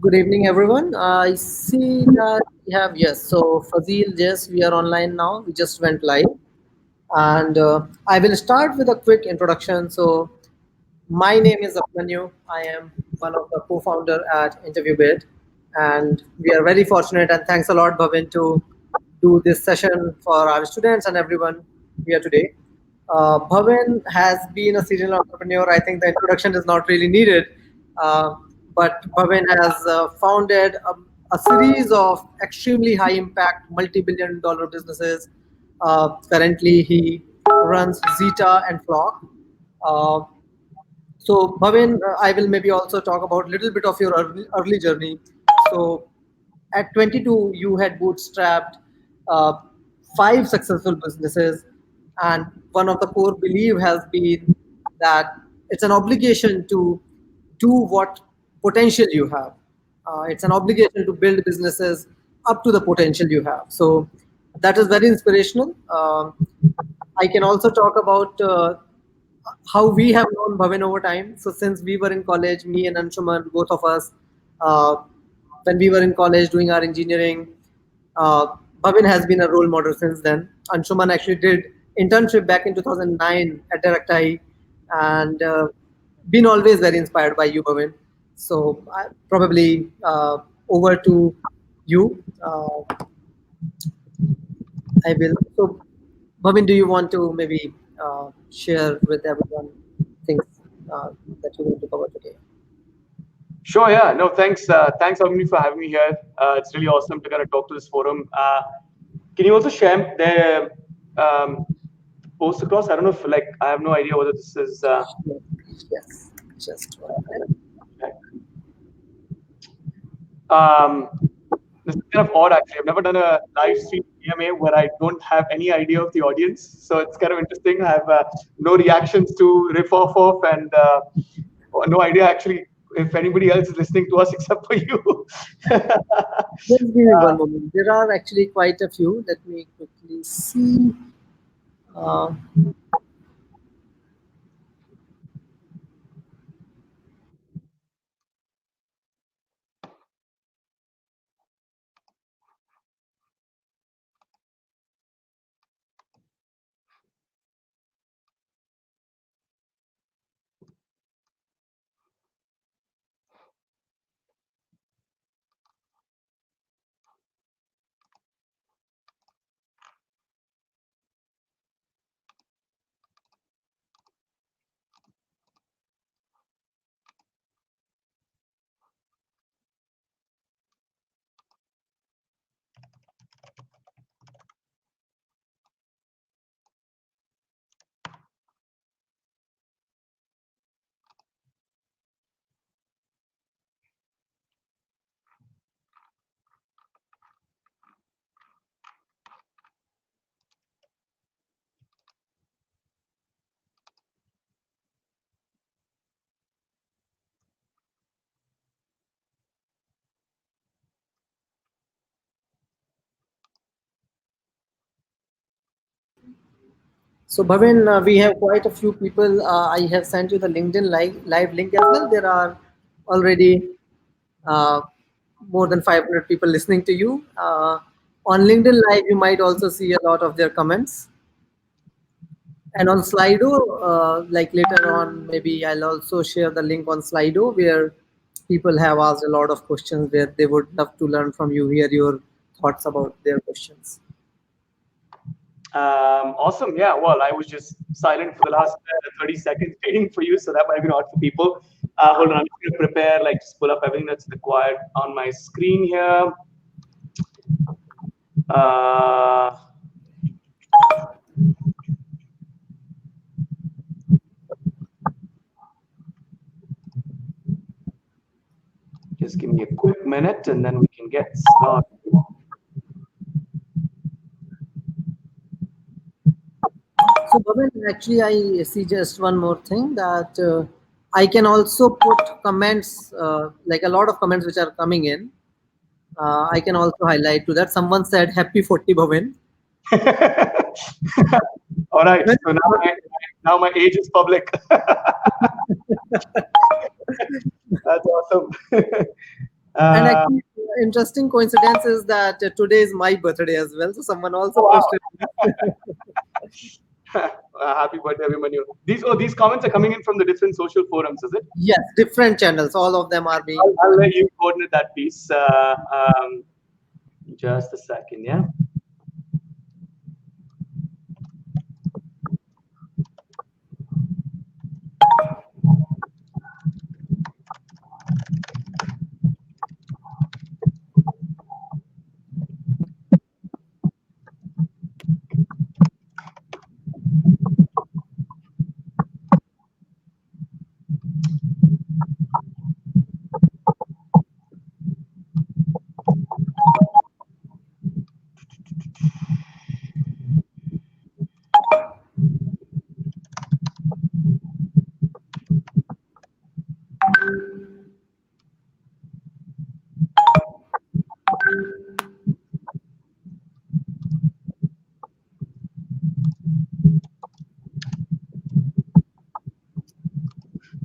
Good evening, everyone. I see that we have, yes, so Fazil, yes, we are online now. We just went live. And I will start with a quick introduction. So, my name is Abmanyu. I am one of the co-founder at InterviewBit, and we are very fortunate. And thanks a lot, Bhavin, to do this session for our students and everyone here today. Bhavin has been a serial entrepreneur. I think the introduction is not really needed, uh, but Bhavin has founded a series of extremely high impact, multi-billion dollar businesses. Currently, he runs Zeta and Flock. Uh, so, Bhavin, I will maybe also talk about a little bit of your early journey. So, at 22, you had bootstrapped uh, five successful businesses, and one of the core belief has been that it's an obligation to do what potential you have. It's an obligation to build businesses up to the potential you have. So, that is very inspirational. I can also talk about how we have known Bhavin over time. So since we were in college, me and Anshuman, both of us, uh, when we were in college doing our engineering, uh, Bhavin has been a role model since then. Anshuman actually did internship back in 2009 at Directai, and been always very inspired by you, Bhavin. So probably over to you. I will. So, Bhavin, do you want to maybe share with everyone things that you want to cover today? Sure, yeah. No, thanks. Thanks, Avni, for having me here. It's really awesome to kind of talk to this forum. Can you also share the post across? I don't know if, like, I have no idea whether this is. Yes, just one minute. Um, this is kind of odd, actually. I've never done a live stream EMA where I don't have any idea of the audience. So it's kind of interesting. I have no reactions to riff off of, and no idea actually if anybody else is listening to us except for you. Just give me one moment. There are actually quite a few. Let me quickly see. Uh, so, Bhavin, we have quite a few people. I have sent you the LinkedIn live link as well. There are already uh, more than 500 people listening to you. On LinkedIn Live, you might also see a lot of their comments. And on Slido, like later on, maybe I'll also share the link on Slido where people have asked a lot of questions where they would love to learn from you, hear your thoughts about their questions. Awesome. Yeah. Well, I was just silent for the last 30 seconds waiting for you, so that might be odd for people. Hold on, I'm just going to prepare, like, just pull up everything that's required on my screen here. Uh, just give me a quick minute and then we can get started. So, Bhavin, actually, I see just one more thing that I can also put comments, like a lot of comments which are coming in. I can also highlight to that. Someone said, Happy 40, Bhavin. All right. So now my age is public. That's awesome. And Uh, actually, interesting coincidence is that today is my birthday as well. So someone also oh, pushed it. wow. Happy birthday, Abhimanyu. These comments are coming in from the different social forums, is it? Yes, different channels. All of them are being. I'll let you coordinate that piece. Just a second, yeah.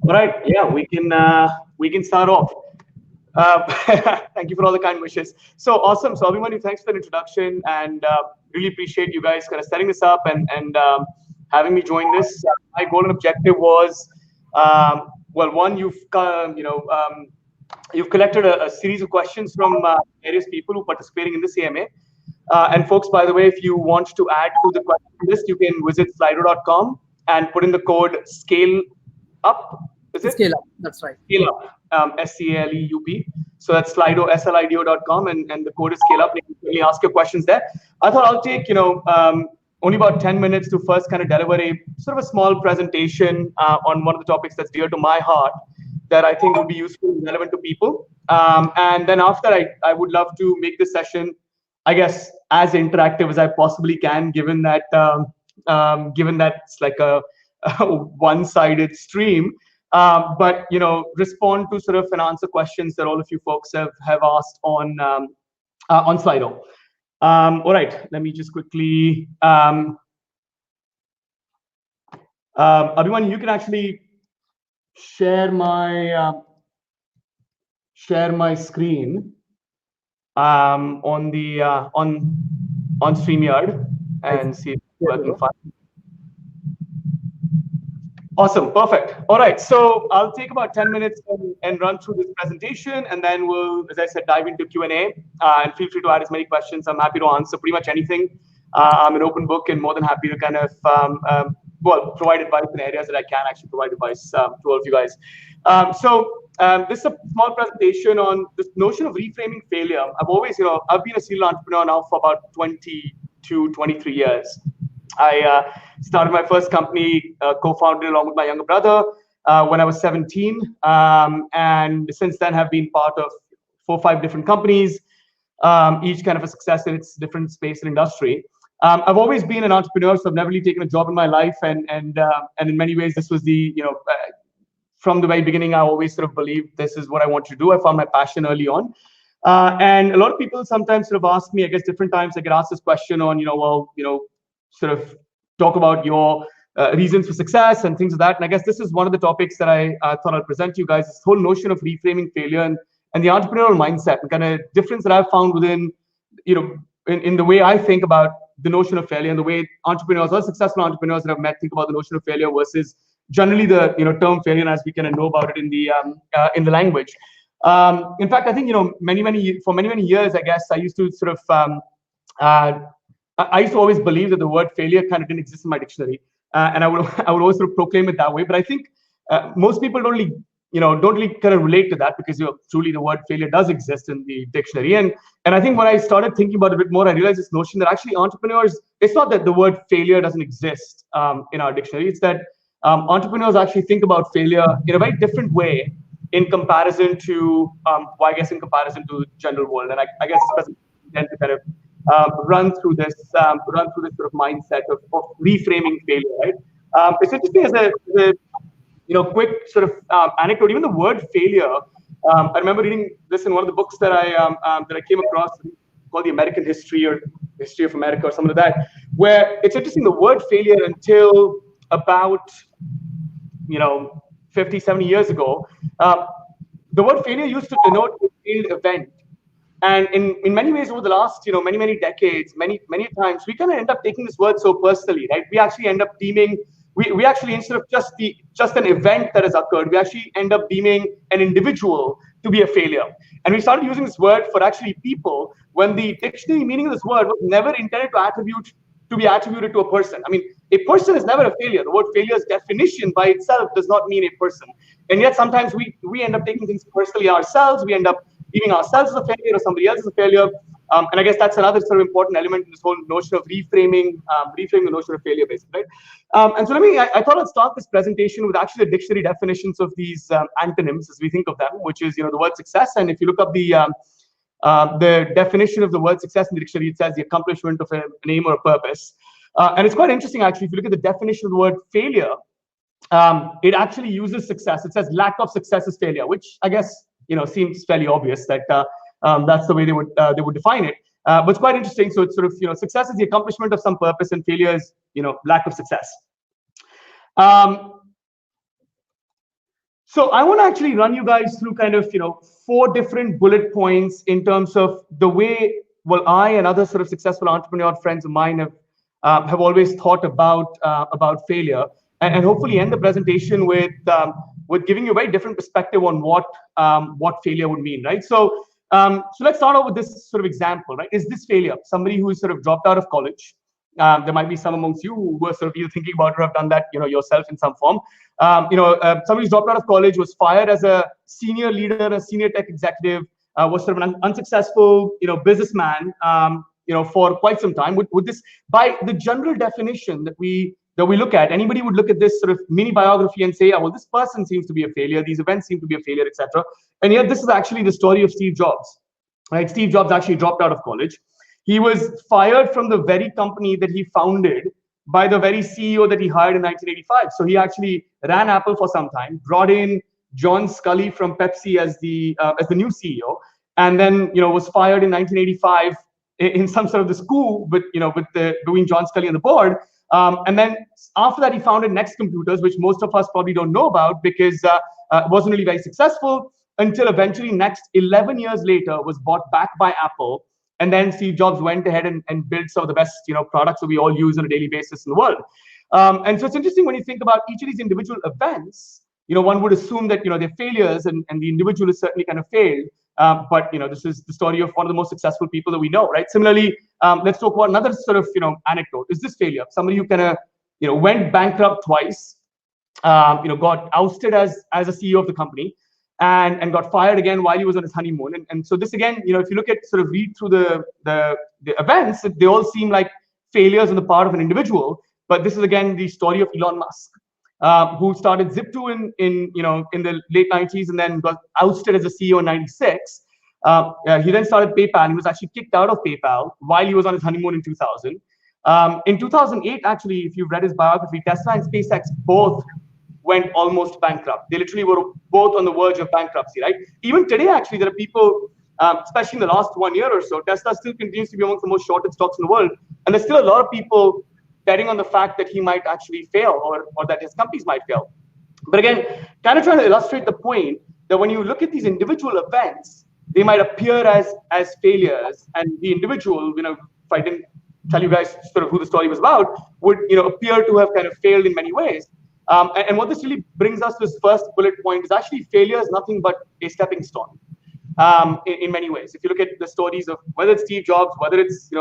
All right, yeah, we can start off. Uh, Thank you for all the kind wishes. So awesome. So Abhimanyu, thanks for the introduction, and really appreciate you guys kind of setting this up and having me join this. My goal and objective was, well, one, you've collected a series of questions from various people who are participating in the CMA. And folks, by the way, if you want to add to the question list, you can visit slido.com and put in the code scale up. Is it? Scale up. That's right. Scale up, SCALEUP. So that's Slido, SLIDO.com, and the code is scale up. You can really ask your questions there. I thought I'll take, only about 10 minutes to first kind of deliver a sort of a small presentation on one of the topics that's dear to my heart that I think will be useful and relevant to people. And then after, I would love to make this session, I guess, as interactive as I possibly can, given that it's like a one-sided stream. But respond to sort of and answer questions that all of you folks have asked on Slido. All right, let me just quickly. Abhimanyu, you can actually share my screen on the on StreamYard and see if it's working fine. Awesome, perfect. All right, so I'll take about 10 minutes and run through this presentation, and then we'll, as I said, dive into Q&A. And feel free to add as many questions. I'm happy to answer pretty much anything. I'm an open book and more than happy to kind of, provide advice in areas that I can actually provide advice to all of you guys. This is a small presentation on this notion of reframing failure. I've been a serial entrepreneur now for about 22, 23 years. I started my first company, co-founded along with my younger brother when I was 17, and since then have been part of 4 or 5 different companies, each kind of a success in its different space and industry. I've always been an entrepreneur, so I've never really taken a job in my life, and in many ways, this was from the very beginning, I always sort of believed this is what I want to do. I found my passion early on. And a lot of people sometimes sort of ask me, I guess different times I get asked this question on, sort of talk about your reasons for success and things like that. And I guess this is one of the topics that I thought I'd present to you guys, this whole notion of reframing failure and the entrepreneurial mindset and kind of difference that I've found within, in the way I think about the notion of failure and the way entrepreneurs or successful entrepreneurs that I've met think about the notion of failure versus generally the term failure as we kind of know about it in the language. In fact, I think for many years, I guess I used to sort of I used to always believe that the word failure kind of didn't exist in my dictionary, and I would always sort of proclaim it that way. But I think most people don't really kind of relate to that because truly the word failure does exist in the dictionary. And I think when I started thinking about it a bit more, I realized this notion that actually entrepreneurs, it's not that the word failure doesn't exist in our dictionary. It's that entrepreneurs actually think about failure in a very different way in comparison to, in comparison to the general world. And I guess it's to kind of run through this sort of mindset of reframing failure, right? It's interesting as a quick sort of anecdote. Even the word failure, I remember reading this in one of the books that I came across called The American History or History of America or something like that, where it's interesting the word failure until about 50, 70 years ago, the word failure used to denote failed event. And in many ways, over the last many decades, many times, we kind of end up taking this word so personally, right? We actually end up deeming we actually, instead of just an event that has occurred, we actually end up deeming an individual to be a failure. And we started using this word for actually people when the dictionary meaning of this word was never intended to be attributed to a person. I mean, a person is never a failure. The word failure's definition by itself does not mean a person. And yet sometimes we end up taking things personally ourselves. We end up deeming ourselves as a failure or somebody else as a failure. And I guess that's another sort of important element in this whole notion of reframing the notion of failure, basically, right? And so I thought I'd start this presentation with actually the dictionary definitions of these antonyms as we think of them, which is, the word success. And if you look up the definition of the word success in the dictionary, it says the accomplishment of an aim or a purpose. And it's quite interesting, actually, if you look at the definition of the word failure, it actually uses success. It says lack of success is failure, which I guess seems fairly obvious that that's the way they would define it. But it's quite interesting. So it's sort of success is the accomplishment of some purpose, and failure is lack of success. So I want to actually run you guys through kind of 4 different bullet points in terms of the way I and other sort of successful entrepreneur friends of mine have always thought about failure, and hopefully end the presentation with giving you a very different perspective on what failure would mean, right? So let's start off with this sort of example, right? Is this failure? Somebody who is sort of dropped out of college. There might be some amongst you who were sort of either thinking about or have done that, yourself in some form. Somebody who's dropped out of college, was fired as a senior leader, a senior tech executive, was sort of an unsuccessful, businessman, for quite some time. Would this, by the general definition that we look at, anybody would look at this sort of mini biography and say, oh, well, this person seems to be a failure, these events seem to be a failure, etc. And yet this is actually the story of Steve Jobs, right? Steve Jobs actually dropped out of college. He was fired from the very company that he founded by the very CEO that he hired in 1985. So he actually ran Apple for some time, brought in John Scully from Pepsi as the new CEO, and then was fired in 1985 in some sort of this coup between John Scully and the board. And then after that, he founded Next Computers, which most of us probably don't know about because it wasn't really very successful until eventually Next, 11 years later, was bought back by Apple. And then Steve Jobs went ahead and built some of the best products that we all use on a daily basis in the world. And so it's interesting when you think about each of these individual events, one would assume that they're failures and the individual has certainly kind of failed. But this is the story of one of the most successful people that we know, right? Similarly, let's talk about another sort of anecdote. Is this failure? Somebody who kind of went bankrupt twice, got ousted as a CEO of the company, and got fired again while he was on his honeymoon. And so this again, if you look at sort of read through the events, they all seem like failures on the part of an individual. But this is again the story of Elon Musk, who started Zip2 in the late 90s and then got ousted as a CEO in 96. He then started PayPal. He was actually kicked out of PayPal while he was on his honeymoon in 2000. In 2008, actually, if you've read his biography, Tesla and SpaceX both went almost bankrupt. They literally were both on the verge of bankruptcy, right? Even today, actually, there are people, especially in the last 1 year or so, Tesla still continues to be amongst the most shorted stocks in the world. And there's still a lot of people betting on the fact that he might actually fail or that his companies might fail. But again, kind of trying to illustrate the point that when you look at these individual events, they might appear as failures, and the individual, if I didn't tell you guys sort of who the story was about, would appear to have kind of failed in many ways. And what this really brings us to this first bullet point is actually failure is nothing but a stepping stone in many ways. If you look at the stories of whether it's Steve Jobs, whether it's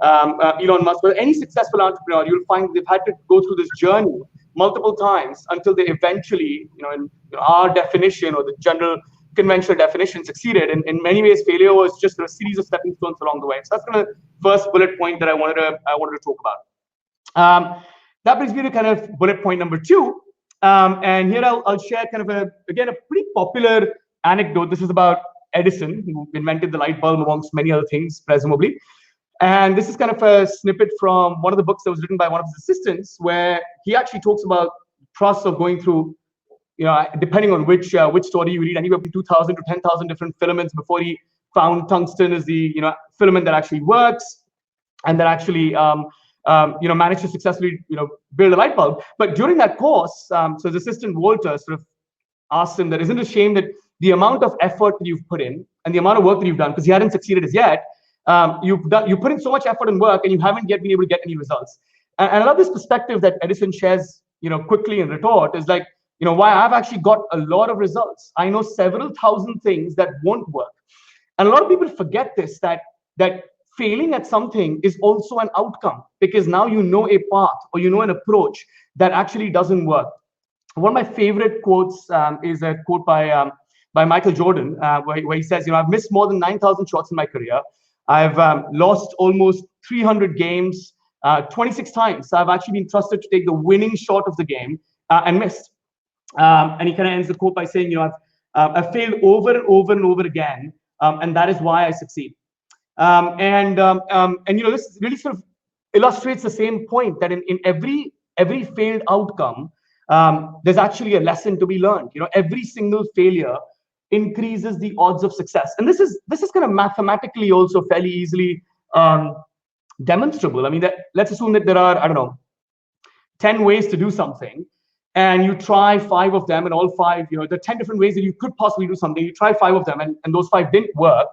Elon Musk, or any successful entrepreneur, you'll find they've had to go through this journey multiple times until they eventually, in our definition or the general conventional definition, succeeded. And in many ways, failure was just a series of stepping stones along the way. So that's kind of the first bullet point that I wanted to talk about. That brings me to kind of bullet point number 2. And here I'll share kind of a pretty popular anecdote. This is about Edison, who invented the light bulb amongst many other things, presumably. And this is kind of a snippet from one of the books that was written by one of his assistants, where he actually talks about the process of going through, depending on which story you read, anywhere between 2,000 to 10,000 different filaments before he found tungsten as the filament that actually works, and that actually managed to successfully build a light bulb. But during that course, so his assistant Walter sort of asked him that isn't it a shame that the amount of effort that you've put in and the amount of work that you've done, because you hadn't succeeded as yet. You put in so much effort and work, and you haven't yet been able to get any results. And I love this perspective that Edison shares, quickly in retort, is like, why I've actually got a lot of results. I know several thousand things that won't work. And a lot of people forget this, that failing at something is also an outcome, because now you know a path, or you know an approach that actually doesn't work. One of my favorite quotes is a quote by Michael Jordan, where he says, I've missed more than 9,000 shots in my career. I've lost almost 300 games. 26 times I've actually been trusted to take the winning shot of the game and missed. And he kind of ends the quote by saying, I've failed over and over and over again, and that is why I succeed. And this really sort of illustrates the same point, that in every failed outcome, there's actually a lesson to be learned. Every single failure increases the odds of success, and this is kind of mathematically also fairly easily demonstrable. I mean, let's assume that there are, I don't know, 10 ways to do something, and you try 5 of them, and all 5, there are 10 different ways that you could possibly do something. You try 5 of them, and those 5 didn't work.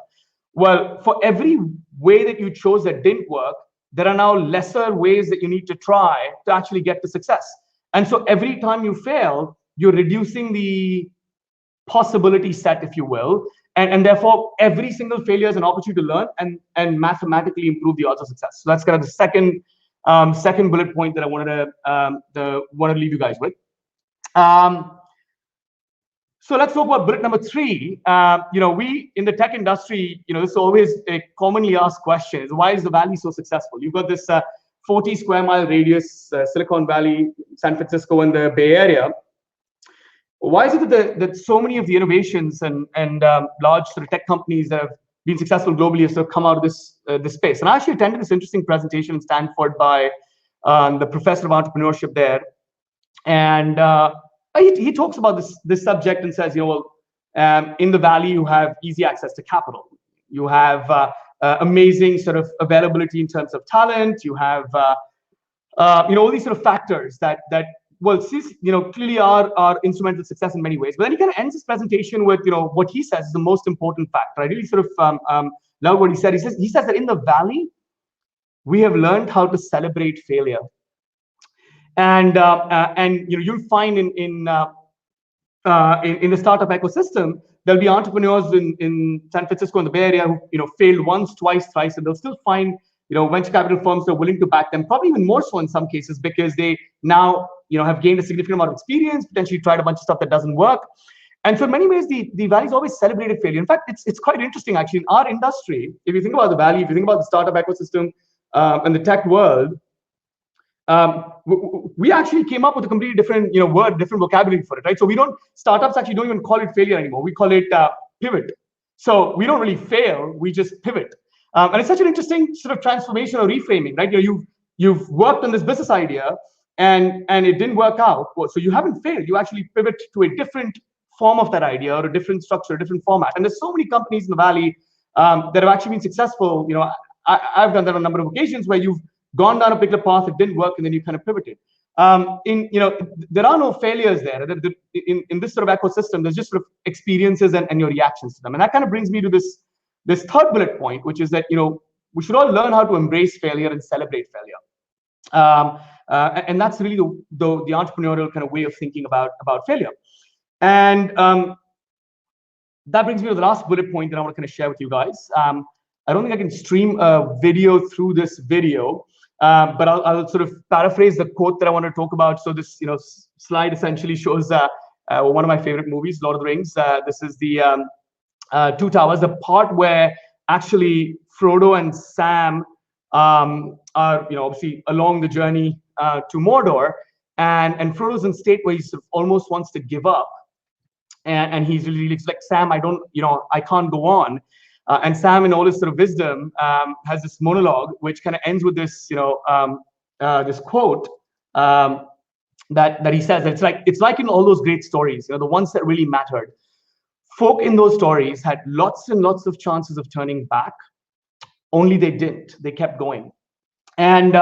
Well, for every way that you chose that didn't work, there are now lesser ways that you need to try to actually get to success. And so every time you fail, you're reducing the possibility set, if you will, and therefore every single failure is an opportunity to learn and mathematically improve the odds of success. So that's kind of the second bullet point that I wanted to leave you guys with. So let's talk about bullet number 3. We in the tech industry, this is always a commonly asked question: is why is the Valley so successful? You've got this 40 square mile radius, Silicon Valley, San Francisco, and the Bay Area. Why is it that so many of the innovations and large sort of tech companies that have been successful globally have sort of come out of this space? And I actually attended this interesting presentation in Stanford by the professor of entrepreneurship there, and he talks about this subject and says, in the Valley you have easy access to capital, you have amazing sort of availability in terms of talent, you have all these sort of factors that clearly are instrumental success in many ways. But then he kind of ends his presentation with, what he says is the most important factor. I really sort of love what he said. He says that in the Valley, we have learned how to celebrate failure. And you'll find in the startup ecosystem, there'll be entrepreneurs in San Francisco and the Bay Area who failed once, twice, thrice, and they'll still find venture capital firms that are willing to back them, probably even more so in some cases, because they now have gained a significant amount of experience, potentially tried a bunch of stuff that doesn't work. And so in many ways, the Valley's always celebrated failure. In fact, it's quite interesting actually in our industry. If you think about the Valley, if you think about the startup ecosystem and the tech world, we actually came up with a completely different word, different vocabulary for it, right? So startups actually don't even call it failure anymore. We call it pivot. So we don't really fail, we just pivot. And it's such an interesting sort of transformation or reframing, right? You've worked on this business idea and it didn't work out. Well, so you haven't failed. You actually pivot to a different form of that idea, or a different structure, a different format. And there's so many companies in the Valley that have actually been successful. I've done that on a number of occasions where you've gone down a particular path, it didn't work, and then you kind of pivoted. There are no failures there. In this sort of ecosystem, there's just sort of experiences and your reactions to them. And that kind of brings me to this third bullet point, which is that we should all learn how to embrace failure and celebrate failure. And that's really the entrepreneurial kind of way of thinking about failure. And that brings me to the last bullet point that I want to kind of share with you guys. I don't think I can stream a video through this video, but I'll sort of paraphrase the quote that I want to talk about. So this slide essentially shows one of my favorite movies, Lord of the Rings. This is the Two Towers, the part where actually Frodo and Sam are obviously along the journey to Mordor, and Frodo's in a state where he sort of almost wants to give up, and he's really like, Sam, I can't go on. And Sam, in all his sort of wisdom, has this monologue which kind of ends with this this quote that he says. It's like in all those great stories, the ones that really mattered. Folk in those stories had lots and lots of chances of turning back, only they didn't. They kept going. And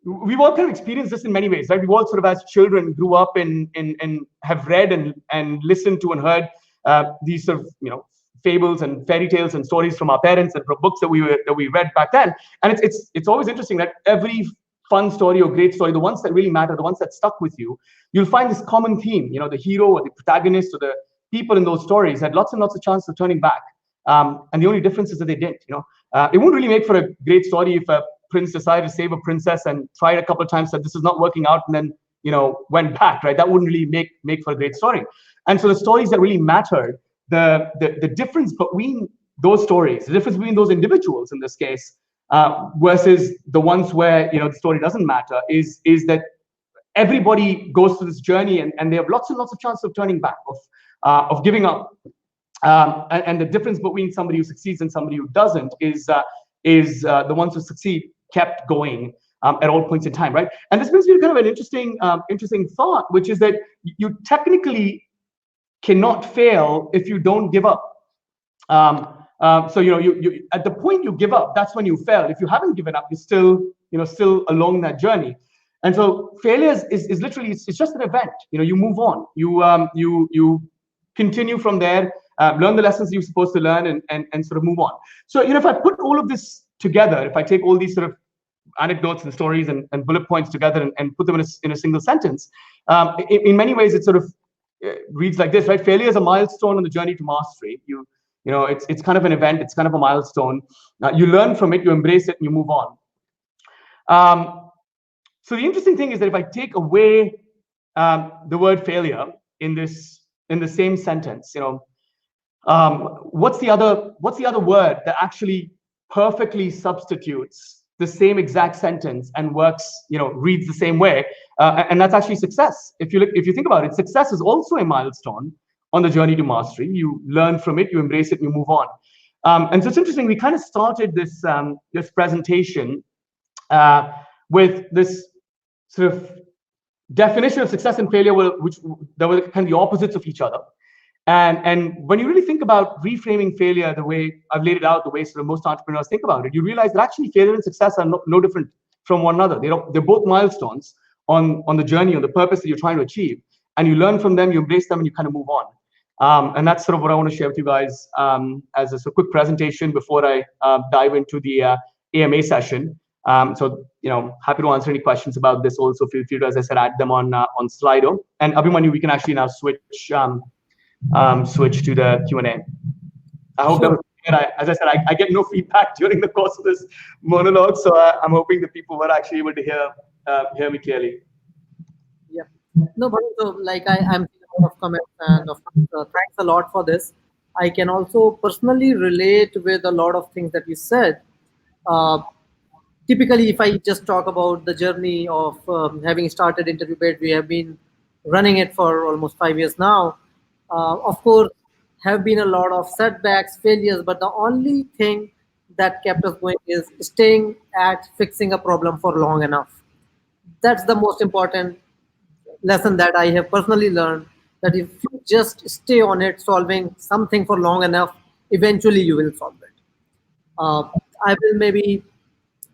we've all kind of experienced this in many ways, right? We've all sort of, as children, grew up and have read and listened to and heard these sort of, fables and fairy tales and stories from our parents and from books that we read back then. And it's always interesting that every fun story or great story, the ones that really matter, the ones that stuck with you, you'll find this common theme. The hero or the protagonist or the people in those stories had lots and lots of chances of turning back. And the only difference is that they didn't. It wouldn't really make for a great story if a prince decided to save a princess and tried a couple of times, said this is not working out, and then went back, right? That wouldn't really make for a great story. And so the stories that really mattered, the difference between those stories, the difference between those individuals in this case, versus the ones where the story doesn't matter, is that everybody goes through this journey and they have lots and lots of chances of turning back, of giving up. And the difference between somebody who succeeds and somebody who doesn't is the ones who succeed kept going at all points in time, right? And this brings me to kind of an interesting thought, which is that you technically cannot fail if you don't give up. So you at the point you give up, that's when you fail. If you haven't given up, you're still along that journey. And so failure is literally, it's just an event. You move on. You continue from there, learn the lessons you're supposed to learn, and sort of move on. So if I put all of this together, if I take all these sort of anecdotes and stories and bullet points together and put them in a single sentence, in many ways it sort of reads like this, right? Failure is a milestone on the journey to mastery. It's kind of an event. It's kind of a milestone. You learn from it, you embrace it, and you move on. So the interesting thing is that if I take away the word failure in the same sentence, what's the other word that actually perfectly substitutes the same exact sentence and works, reads the same way, and that's actually success. If you think about it, success is also a milestone on the journey to mastery. You learn from it, you embrace it, and you move on. And so it's interesting. We kind of started this presentation with this sort of definition of success and failure, which they were kind of the opposites of each other. And when you really think about reframing failure, the way I've laid it out, the way sort of most entrepreneurs think about it, you realize that actually failure and success are no different from one another. They're both milestones on the journey, on the purpose that you're trying to achieve. And you learn from them, you embrace them, and you kind of move on. And that's sort of what I want to share with you guys as a quick presentation before I dive into the AMA session. So happy to answer any questions about this. Also, feel free to, as I said, add them on Slido. And Abhimanyu, we can actually now switch to the Q&A. I hope that was clear. As I said, I get no feedback during the course of this monologue, so I'm hoping that people were actually able to hear me clearly. Yeah. No, but so I'm seeing a lot of comments, and of course, thanks a lot for this. I can also personally relate with a lot of things that you said. Uh, Typically, if I just talk about the journey of having started Interview Bed, we have been running it for almost 5 years now. Of course, have been a lot of setbacks, failures, but the only thing that kept us going is staying at fixing a problem for long enough. That's the most important lesson that I have personally learned, that if you just stay on it, solving something for long enough, eventually you will solve it. I will maybe,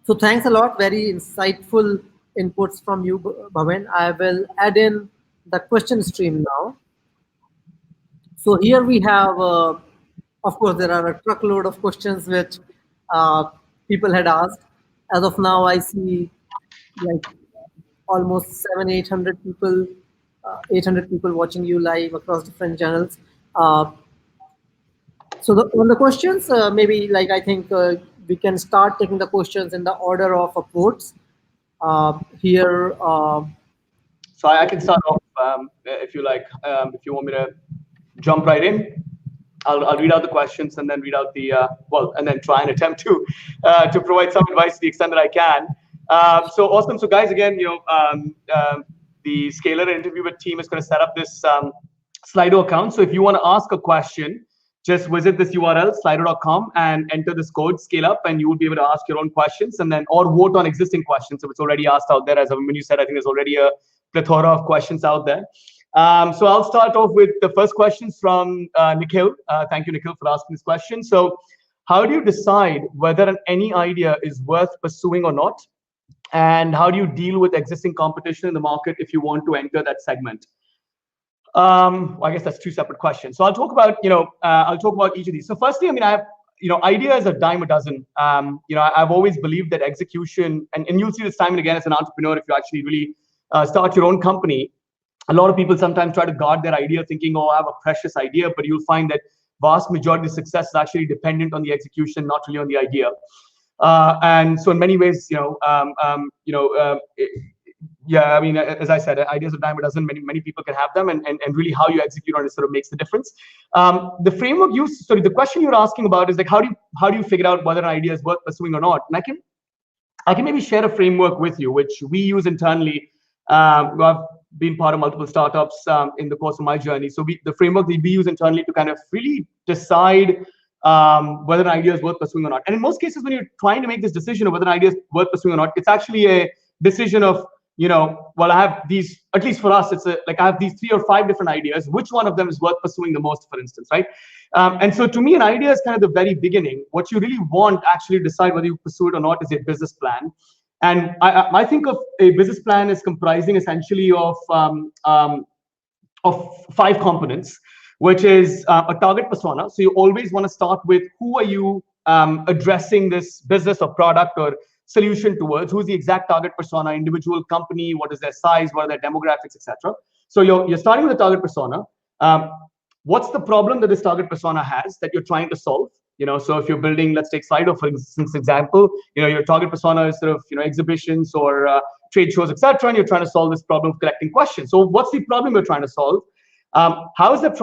so thanks a lot, very insightful inputs from you, Bhavin. I will add in the question stream now. So here we have, of course, there are a truckload of questions which people had asked. As of now, I see like almost 800 people, 800 people watching you live across different channels. So on the questions, maybe I think we can start taking the questions in the order of upvotes. Here. So I can start off if you like. If you want me to jump right in, I'll read out the questions and then read out the and then try and attempt to provide some advice to the extent that I can. So awesome. So guys, again, the Scalar Interview Bed team is going to set up this Slido account. So if you want to ask a question, just visit this URL, slido.com, and enter this code, scale up, and you will be able to ask your own questions, and then or vote on existing questions. So it's already asked out there. As Abhimanyu said, I think there's already a plethora of questions out there. So I'll start off with the first questions from Nikhil. Thank you, Nikhil, for asking this question. So how do you decide whether any idea is worth pursuing or not? And how do you deal with existing competition in the market if you want to enter that segment? Well, I guess that's two separate questions. So I'll talk about, I'll talk about each of these. So firstly, I mean, I have, ideas are a dime a dozen. I've always believed that execution, and you'll see this time and again as an entrepreneur, if you actually really start your own company, a lot of people sometimes try to guard their idea thinking, oh, I have a precious idea, but you'll find that vast majority of success is actually dependent on the execution, not really on the idea. And so in many ways, yeah, I mean, as I said, ideas are a dime a dozen. Many people can have them, and really how you execute on it sort of makes the difference. The framework you, sorry, the question you're asking about is like, how do you figure out whether an idea is worth pursuing or not? And I can maybe share a framework with you, which we use internally. I've been part of multiple startups in the course of my journey. So the framework that we use internally to kind of really decide whether an idea is worth pursuing or not. And in most cases, when you're trying to make this decision of whether an idea is worth pursuing or not, it's actually a decision of, well, I have these, at least for us, it's like I have these 3 or 5 different ideas. Which one of them is worth pursuing the most, for instance, right? And so to me, an idea is kind of the very beginning. What you really want actually to decide whether you pursue it or not is a business plan. And I think of a business plan as comprising essentially of 5 components, which is a target persona. So you always want to start with who are you addressing this business or product or solution towards, who's the exact target persona, individual company, what is their size, what are their demographics, etc. So you're starting with a target persona. What's the problem that this target persona has that you're trying to solve? So if you're building, let's take Slido for instance example, your target persona is sort of exhibitions or trade shows, etc., and you're trying to solve this problem of collecting questions. So what's the problem you're trying to solve? How is that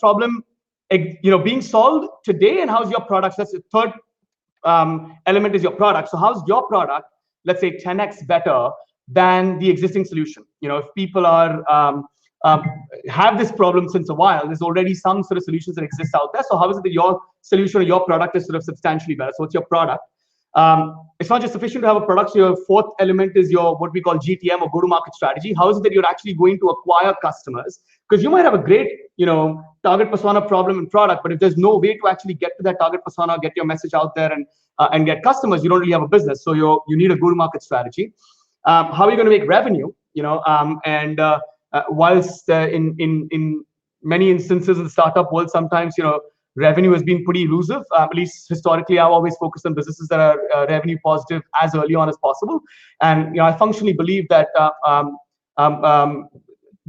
problem being solved today, and how's your product? That's the third element, is your product. So how's your product, let's say 10x better than the existing solution? If people are have this problem since a while, there's already some sort of solutions that exist out there. So how is it that your solution or your product is sort of substantially better? So what's your product? It's not just sufficient to have a product. So your fourth element is your what we call GTM or go-to-market strategy. How is it that you're actually going to acquire customers? Because you might have a great, target persona problem and product, but if there's no way to actually get to that target persona, get your message out there and get customers, you don't really have a business. So you need a go-to-market strategy. How are you going to make revenue? Whilst in many instances in the startup world, sometimes revenue has been pretty elusive. At least historically, I've always focused on businesses that are revenue positive as early on as possible. And I functionally believe that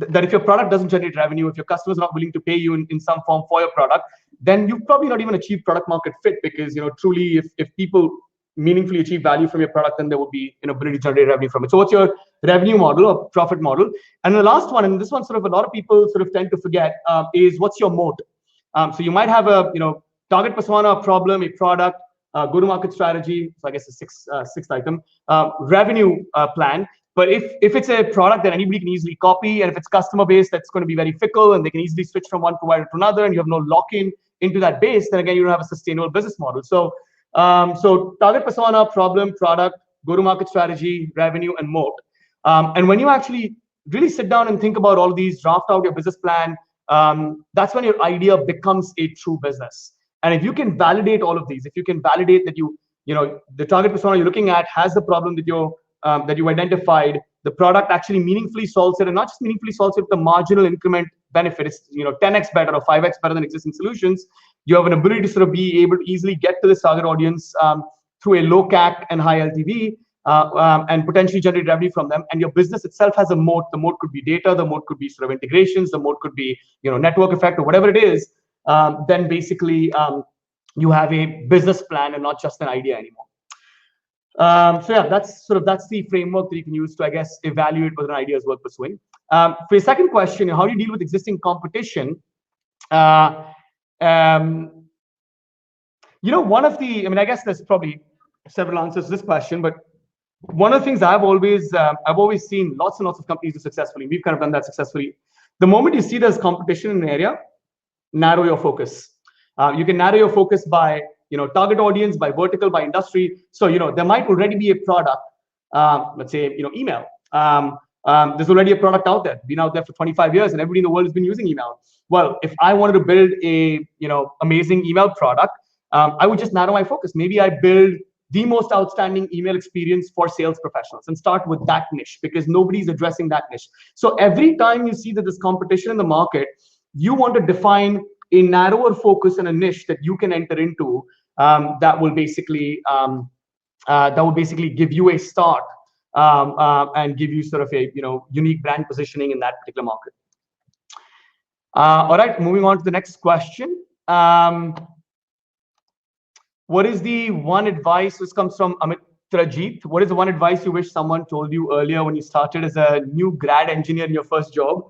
that if your product doesn't generate revenue, if your customers are not willing to pay you in some form for your product, then you've probably not even achieved product market fit. Because truly, if people meaningfully achieve value from your product, then there will be an ability to generate revenue from it. So what's your revenue model or profit model? And the last one, and this one sort of a lot of people sort of tend to forget, is what's your moat? So you might have a target persona, a problem, a product, go-to-market strategy. So I guess the sixth item, revenue plan. But if it's a product that anybody can easily copy, and if it's customer base that's going to be very fickle and they can easily switch from one provider to another, and you have no lock-in into that base, then again you don't have a sustainable business model. So target persona, problem, product, go-to-market strategy, revenue, and moat. And when you actually really sit down and think about all of these, draft out your business plan, that's when your idea becomes a true business. And if you can validate all of these, if you can validate that the target persona you're looking at has the problem that you identified, the product actually meaningfully solves it, and not just meaningfully solves it, the marginal increment benefit is 10x better or 5x better than existing solutions. You have an ability to sort of be able to easily get to this target audience through a low CAC and high LTV, and potentially generate revenue from them. And your business itself has a moat. The moat could be data, the moat could be sort of integrations, the moat could be network effect or whatever it is. Then basically you have a business plan and not just an idea anymore. So yeah, that's the framework that you can use to, I guess, evaluate whether an idea is worth pursuing. For your second question, how do you deal with existing competition? One of the, I guess there's probably several answers to this question, but one of the things I've always seen lots and lots of companies do successfully. We've kind of done that successfully. The moment you see there's competition in an area, narrow your focus. You can narrow your focus by target audience, by vertical, by industry. So there might already be a product, let's say email. There's already a product out there, been out there for 25 years, and everybody in the world has been using email. Well, if I wanted to build a amazing email product, I would just narrow my focus. Maybe I build the most outstanding email experience for sales professionals, and start with that niche, because nobody's addressing that niche. So every time you see that there's competition in the market, you want to define a narrower focus and a niche that you can enter into, that will basically give you a start, and give you sort of a unique brand positioning in that particular market. All right, moving on to the next question. What is the one advice? This comes from Amit Trajit. What is the one advice you wish someone told you earlier when you started as a new grad engineer in your first job?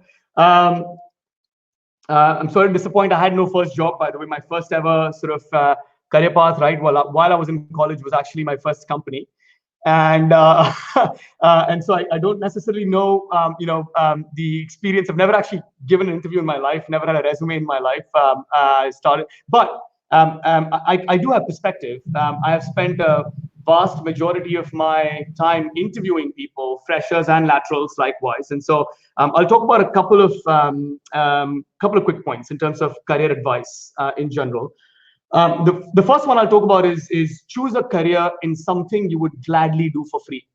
I'm sorry to disappoint. I had no first job, by the way. My first ever sort of career path, right, while I was in college, was actually my first company. And and so I don't necessarily know the experience. I've never actually given an interview in my life, never had a resume in my life. I do have perspective. I have spent a vast majority of my time interviewing people, freshers and laterals likewise. And so I'll talk about a couple of quick points in terms of career advice in general. The first one I'll talk about is choose a career in something you would gladly do for free.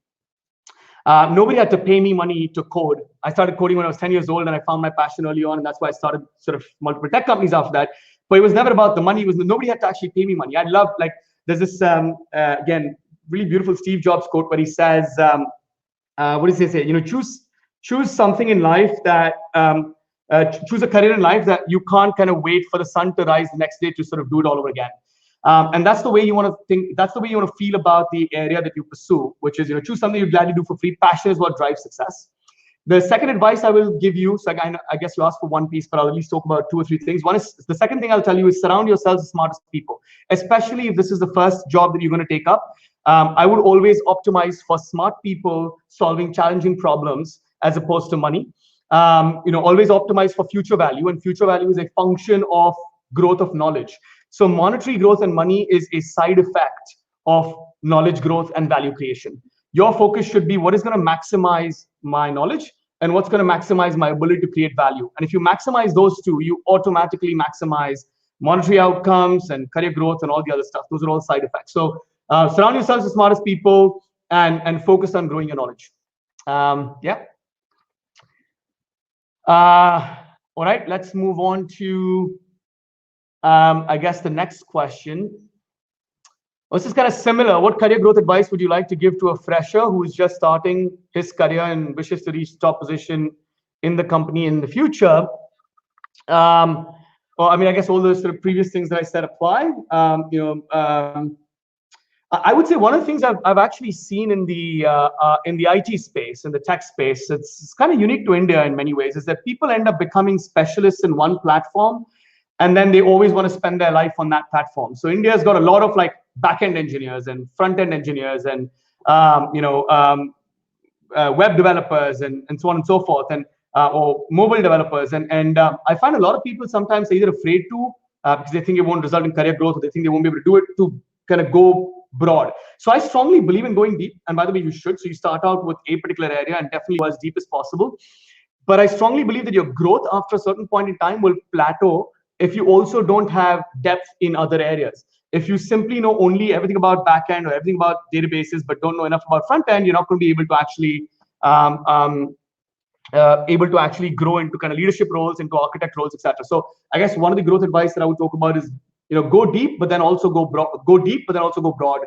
Nobody had to pay me money to code. I started coding when I was 10 years old, and I found my passion early on, and that's why I started sort of multiple tech companies after that. But it was never about the money. It was nobody had to actually pay me money. I love, like, there's this again really beautiful Steve Jobs quote where he says, what does he say? Choose something in life that choose a career in life that you can't kind of wait for the sun to rise the next day to sort of do it all over again. And that's the way you want to think. That's the way you want to feel about the area that you pursue, which is choose something you gladly do for free. Passion is what drives success. The second advice I will give you, so I guess you asked for one piece, but I'll at least talk about two or three things. One is, the second thing I'll tell you is surround yourselves with smartest people, especially if this is the first job that you're going to take up. I would always optimize for smart people solving challenging problems as opposed to money. Always optimize for future value, and future value is a function of growth of knowledge. So monetary growth and money is a side effect of knowledge growth and value creation. Your focus should be what is going to maximize my knowledge and what's going to maximize my ability to create value. And if you maximize those two, you automatically maximize monetary outcomes and career growth and all the other stuff. Those are all side effects. So surround yourselves with smartest people and focus on growing your knowledge. Yeah. All right, let's move on to, I guess, the next question. This is kind of similar. What career growth advice would you like to give to a fresher who is just starting his career and wishes to reach top position in the company in the future? Well, I mean, I guess all those sort of previous things that I said apply. I would say one of the things I've actually seen in the IT space, in the tech space, it's kind of unique to India in many ways, is that people end up becoming specialists in one platform, and then they always want to spend their life on that platform. So India's got a lot of like back-end engineers and front-end engineers and web developers and so on and so forth, and or mobile developers. And I find a lot of people sometimes are either afraid to because they think it won't result in career growth, or they think they won't be able to do it, to kind of go broad. So I strongly believe in going deep. And by the way, you should. So you start out with a particular area and definitely go as deep as possible. But I strongly believe that your growth after a certain point in time will plateau if you also don't have depth in other areas. If you simply know only everything about backend or everything about databases, but don't know enough about front end, you're not going to be able to actually grow into kind of leadership roles, into architect roles, etc. So I guess one of the growth advice that I would talk about is, go deep, but then also go broad. Go deep, but then also go broad.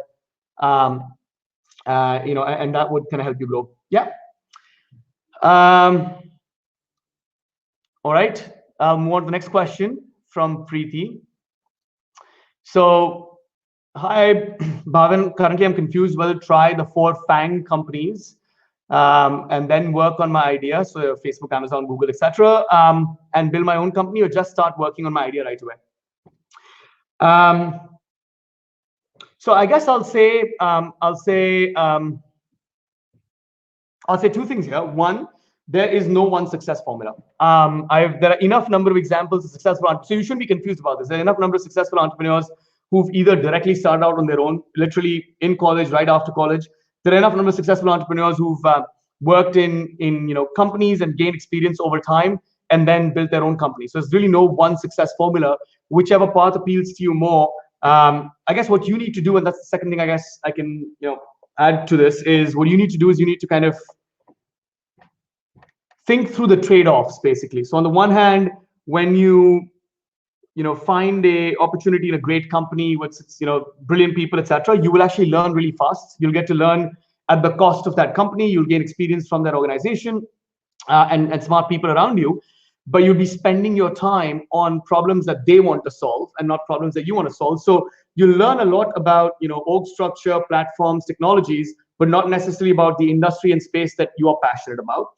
And that would kind of help you grow. Yeah. All right. I'll move on to the next question from Preeti. So, hi, Bhavin. Currently, I'm confused whether to try the 4 FANG companies and then work on my idea, so Facebook, Amazon, Google, etc., and build my own company, or just start working on my idea right away. So I guess I'll say two things here. One, there is no one success formula. There are enough number of examples of successful, so you shouldn't be confused about this. There are enough number of successful entrepreneurs who've either directly started out on their own, literally in college, right after college. There are enough number of successful entrepreneurs who've worked in companies and gained experience over time and then built their own company. So there's really no one success formula. Whichever path appeals to you more, I guess what you need to do, and that's the second thing I guess I can add to this, is what you need to do is you need to kind of think through the trade-offs basically. So on the one hand, when you find a opportunity in a great company with brilliant people, etc., you will actually learn really fast. You'll get to learn at the cost of that company. You'll gain experience from that organization, and smart people around you, but you'll be spending your time on problems that they want to solve and not problems that you want to solve. So you'll learn a lot about org structure, platforms, technologies, but not necessarily about the industry and space that you are passionate about.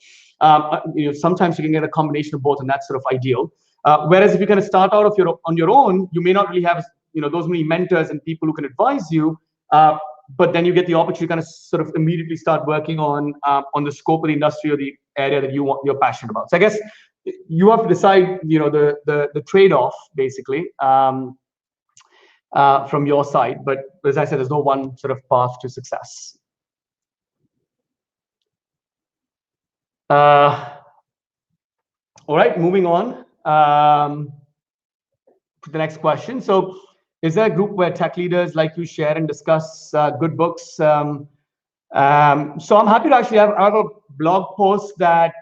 Sometimes you can get a combination of both, and that's sort of ideal. Whereas if you're going to start out on your own, you may not really have those many mentors and people who can advise you. But then you get the opportunity to kind of sort of immediately start working on the scope of the industry or the area that you're passionate about. So I guess you have to decide the trade-off basically from your side. But as I said, there's no one sort of path to success. All right, moving on to the next question. So, is there a group where tech leaders like you share and discuss good books? So I'm happy to actually have a blog post that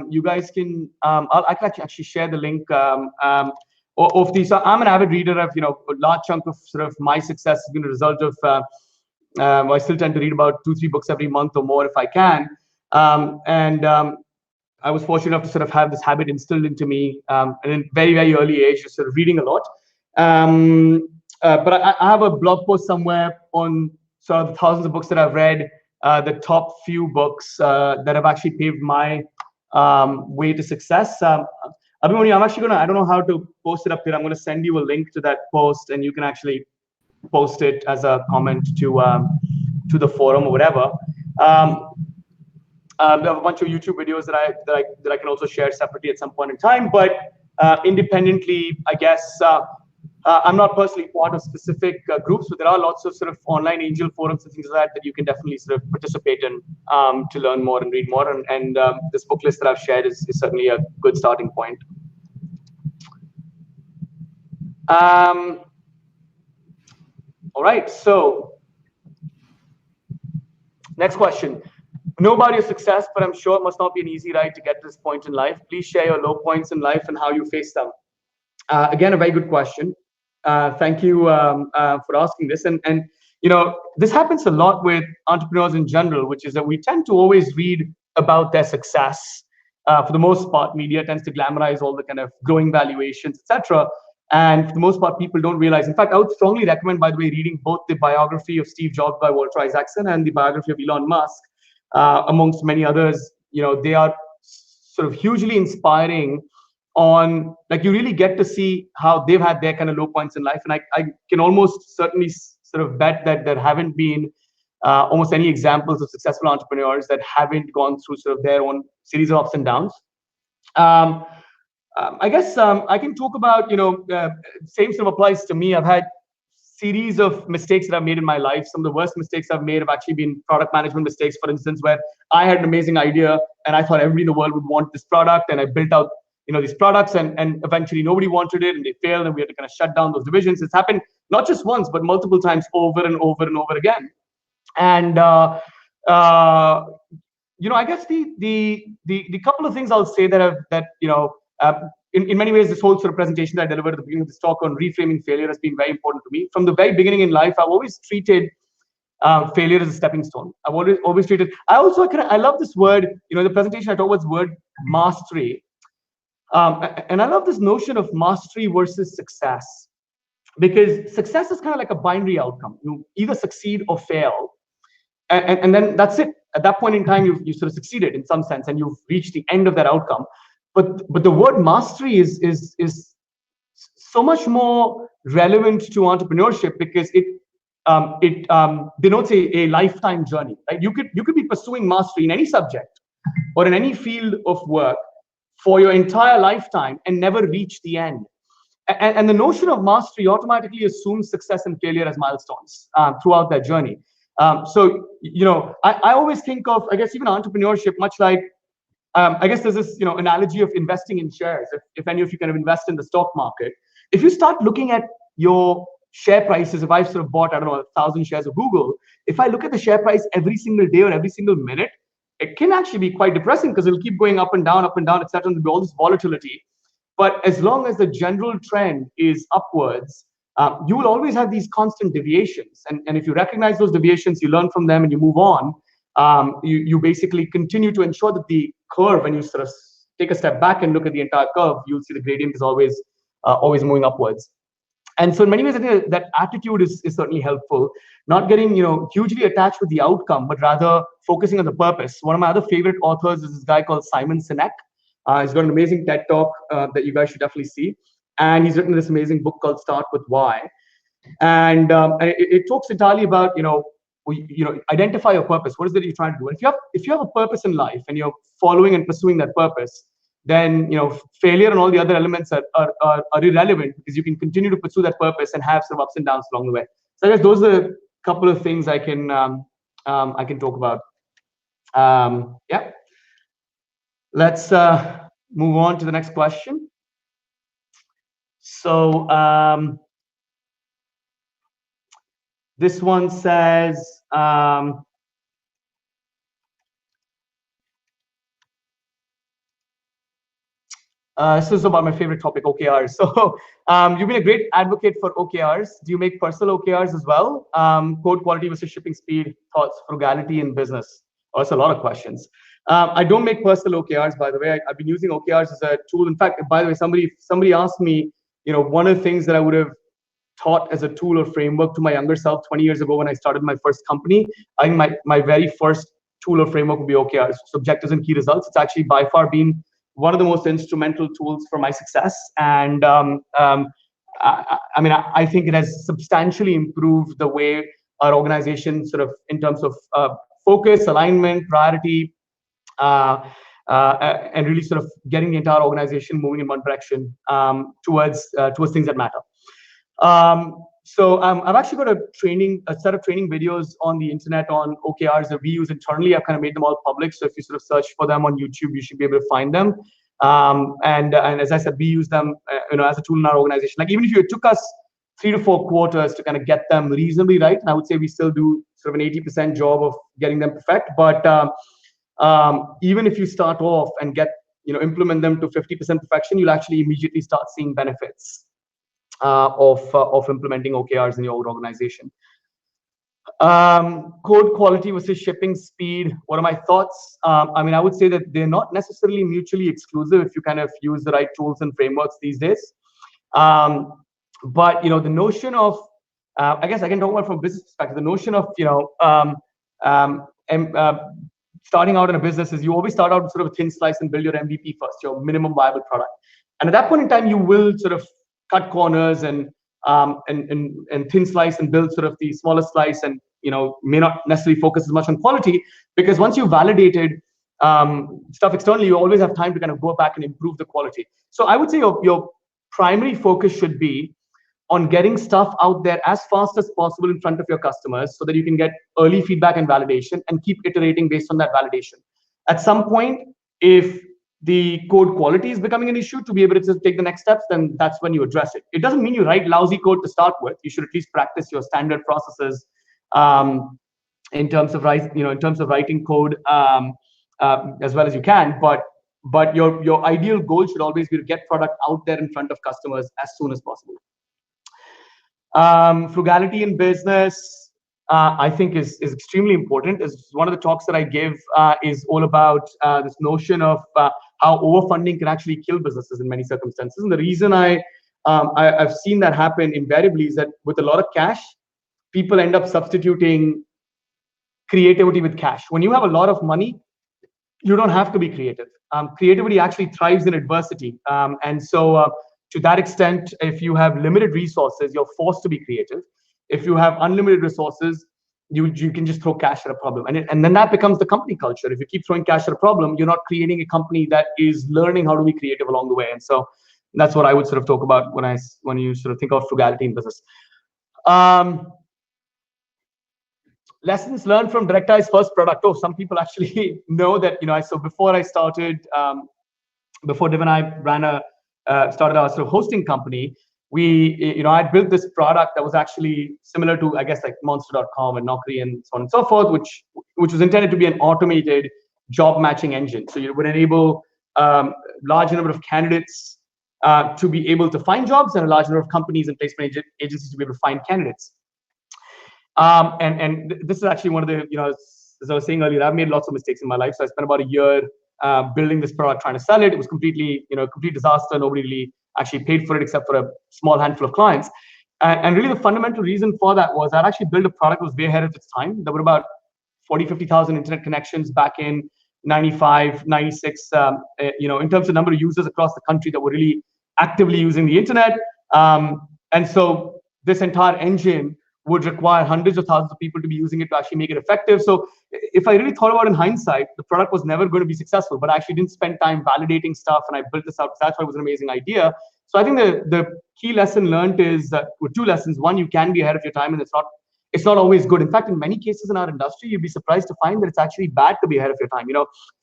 you guys can. I can actually share the link of these. So I'm an avid reader of a large chunk of sort of my success has been a result of. I still tend to read about 2-3 books every month or more if I can, I was fortunate enough to sort of have this habit instilled into me at a very, very early age, just sort of reading a lot. But I have a blog post somewhere on sort of the thousands of books that I've read, the top few books that have actually paved my way to success. Abhimanyu, I'm actually I don't know how to post it up here. I'm going to send you a link to that post, and you can actually post it as a comment to the forum or whatever. There are a bunch of YouTube videos that I can also share separately at some point in time. But independently, I guess I'm not personally part of specific groups, but there are lots of sort of online angel forums and things like that you can definitely sort of participate in to learn more and read more. And this book list that I've shared is certainly a good starting point. All right, so next question. Know about your success, but I'm sure it must not be an easy ride to get to this point in life. Please share your low points in life and how you face them. Again, a very good question. Thank you for asking this. And this happens a lot with entrepreneurs in general, which is that we tend to always read about their success. For the most part, media tends to glamorize all the kind of growing valuations, etc. And for the most part, people don't realize. In fact, I would strongly recommend, by the way, reading both the biography of Steve Jobs by Walter Isaacson and the biography of Elon Musk. Amongst many others, they are sort of hugely inspiring on, like, you really get to see how they've had their kind of low points in life. And I can almost certainly sort of bet that there haven't been almost any examples of successful entrepreneurs that haven't gone through sort of their own series of ups and downs. I guess I can talk about, same sort of applies to me. I've had series of mistakes that I've made in my life. Some of the worst mistakes I've made have actually been product management mistakes, for instance, where I had an amazing idea and I thought everybody in the world would want this product, and I built out these products, and eventually nobody wanted it and they failed, and we had to kind of shut down those divisions. It's happened not just once but multiple times, over and over and over again. And I guess the couple of things I'll say in many ways, this whole sort of presentation that I delivered at the beginning of this talk on reframing failure has been very important to me. From the very beginning in life, I've always treated failure as a stepping stone. I've always treated. I love this word. The presentation I talked about this word mastery, and I love this notion of mastery versus success, because success is kind of like a binary outcome. You either succeed or fail, and then that's it. At that point in time, you sort of succeeded in some sense, and you've reached the end of that outcome. But the word mastery is so much more relevant to entrepreneurship, because it denotes a lifetime journey. Right? You could be pursuing mastery in any subject or in any field of work for your entire lifetime and never reach the end. And the notion of mastery automatically assumes success and failure as milestones throughout that journey. So I always think of, I guess, even entrepreneurship much like, I guess there's this analogy of investing in shares. If any of you kind of invest in the stock market, if you start looking at your share prices, if I've sort of bought, I don't know, 1,000 shares of Google, if I look at the share price every single day or every single minute, it can actually be quite depressing because it'll keep going up and down, etc. And there'll be all this volatility. But as long as the general trend is upwards, you will always have these constant deviations. And if you recognize those deviations, you learn from them and you move on. You basically continue to ensure that the curve, when you sort of take a step back and look at the entire curve, you'll see the gradient is always moving upwards. And so in many ways, I think that attitude is certainly helpful. Not getting hugely attached with the outcome, but rather focusing on the purpose. One of my other favorite authors is this guy called Simon Sinek. He's got an amazing TED talk that you guys should definitely see. And he's written this amazing book called Start With Why. And it talks entirely about identify your purpose. What is it you're trying to do? And if you have a purpose in life and you're following and pursuing that purpose, then failure and all the other elements are irrelevant, because you can continue to pursue that purpose and have some ups and downs along the way. So I guess those are a couple of things I can talk about. Yeah. Let's move on to the next question. So this one says, this is about my favorite topic, OKRs. So you've been a great advocate for OKRs. Do you make personal OKRs as well? Code quality versus shipping speed, thoughts, frugality in business. Oh, that's a lot of questions. I don't make personal OKRs, by the way. I've been using OKRs as a tool. In fact, by the way, somebody asked me, one of the things that I would have taught as a tool or framework to my younger self 20 years ago when I started my first company, I think my very first tool or framework would be OKRs, so objectives and key results. It's actually by far been one of the most instrumental tools for my success. And I think it has substantially improved the way our organization sort of, in terms of focus, alignment, priority, and really sort of getting the entire organization moving in one direction towards things that matter. So I've actually got a set of training videos on the internet on OKRs that we use internally. I've kind of made them all public. So if you sort of search for them on YouTube, you should be able to find them. And as I said, we use them, as a tool in our organization. Like even if it took us 3 to 4 quarters to kind of get them reasonably right, and I would say we still do sort of an 80% job of getting them perfect. But even if you start off and implement them to 50% perfection, you'll actually immediately start seeing benefits of implementing OKRs in your organization. Code quality versus shipping speed. What are my thoughts? I would say that they're not necessarily mutually exclusive if you kind of use the right tools and frameworks these days. But the notion of, I guess I can talk about from a business perspective. The notion of starting out in a business is you always start out sort of a thin slice and build your MVP first, your minimum viable product. And at that point in time, you will sort of cut corners and thin slice and build sort of the smaller slice, and may not necessarily focus as much on quality, because once you've validated stuff externally, you always have time to kind of go back and improve the quality. So I would say your primary focus should be on getting stuff out there as fast as possible in front of your customers, so that you can get early feedback and validation and keep iterating based on that validation. At some point, if the code quality is becoming an issue to be able to take the next steps, then that's when you address it. It doesn't mean you write lousy code to start with. You should at least practice your standard processes in terms of writing code as well as you can. But your ideal goal should always be to get product out there in front of customers as soon as possible. Frugality in business, I think is extremely important. Is one of the talks that I give is all about this notion of how overfunding can actually kill businesses in many circumstances. And the reason I've seen that happen invariably is that with a lot of cash, people end up substituting creativity with cash. When you have a lot of money, you don't have to be creative. Creativity actually thrives in adversity. And so to that extent, if you have limited resources, you're forced to be creative. If you have unlimited resources, you can just throw cash at a problem. And then that becomes the company culture. If you keep throwing cash at a problem, you're not creating a company that is learning how to be creative along the way. And so that's what I would sort of talk about when you sort of think of frugality in business. Lessons learned from Direct Eye's first product. Oh, some people actually know that, so before I started, before Div and I started our sort of hosting company, I built this product that was actually similar to, I guess, like Monster.com and Naukri and so on and so forth, which was intended to be an automated job matching engine. So you would enable large number of candidates to be able to find jobs, and a large number of companies and placement agencies to be able to find candidates. And this is actually one of the, as I was saying earlier, I've made lots of mistakes in my life. So I spent about a year building this product, trying to sell it. It was completely, complete disaster. Nobody really actually paid for it except for a small handful of clients. And really the fundamental reason for that was I'd actually built a product that was way ahead of its time. There were about 40, 50,000 internet connections back in 95, 96, in terms of number of users across the country that were really actively using the internet. And so this entire engine would require hundreds of thousands of people to be using it to actually make it effective. So if I really thought about it in hindsight, the product was never going to be successful, but I actually didn't spend time validating stuff, and I built this out because that's why it was an amazing idea. So I think the key lesson learned is that with two lessons. One, you can be ahead of your time, and it's not always good. In fact, in many cases in our industry, you'd be surprised to find that it's actually bad to be ahead of your time.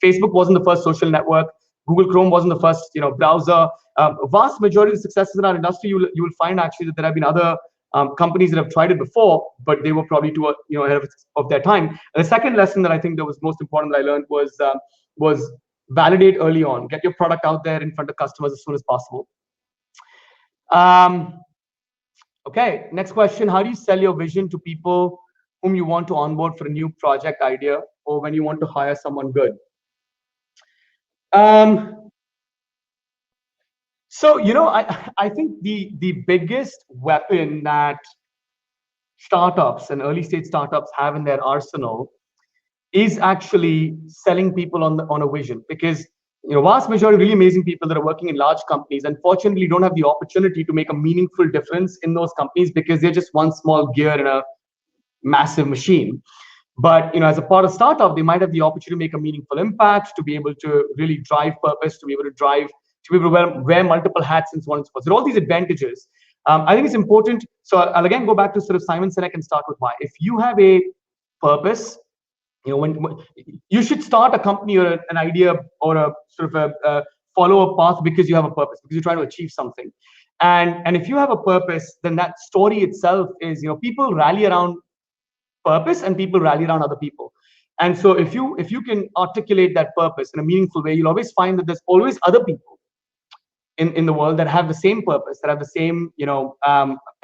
Facebook wasn't the first social network. Google Chrome wasn't the first, browser. Vast majority of the successes in our industry, you will find actually that there have been other companies that have tried it before, but they were probably too ahead of their time. And the second lesson that I think that was most important that I learned was validate early on. Get your product out there in front of customers as soon as possible. Okay, next question. How do you sell your vision to people whom you want to onboard for a new project idea, or when you want to hire someone good? So, I think the biggest weapon that startups and early stage startups have in their arsenal is actually selling people on a vision, because vast majority of really amazing people that are working in large companies unfortunately don't have the opportunity to make a meaningful difference in those companies because they're just one small gear in a massive machine. But as a part of startup, they might have the opportunity to make a meaningful impact, to be able to really drive purpose, to be able to wear multiple hats and so on and so forth. So all these advantages. I think it's important. So I'll again go back to sort of Simon Sinek and start with why. If you have a purpose, when you should start a company or an idea or a sort of a follow a path because you have a purpose, because you're trying to achieve something. And if you have a purpose, then that story itself is, people rally around purpose and people rally around other people. And so if you can articulate that purpose in a meaningful way, you'll always find that there's always other people in the world that have the same purpose, that have the same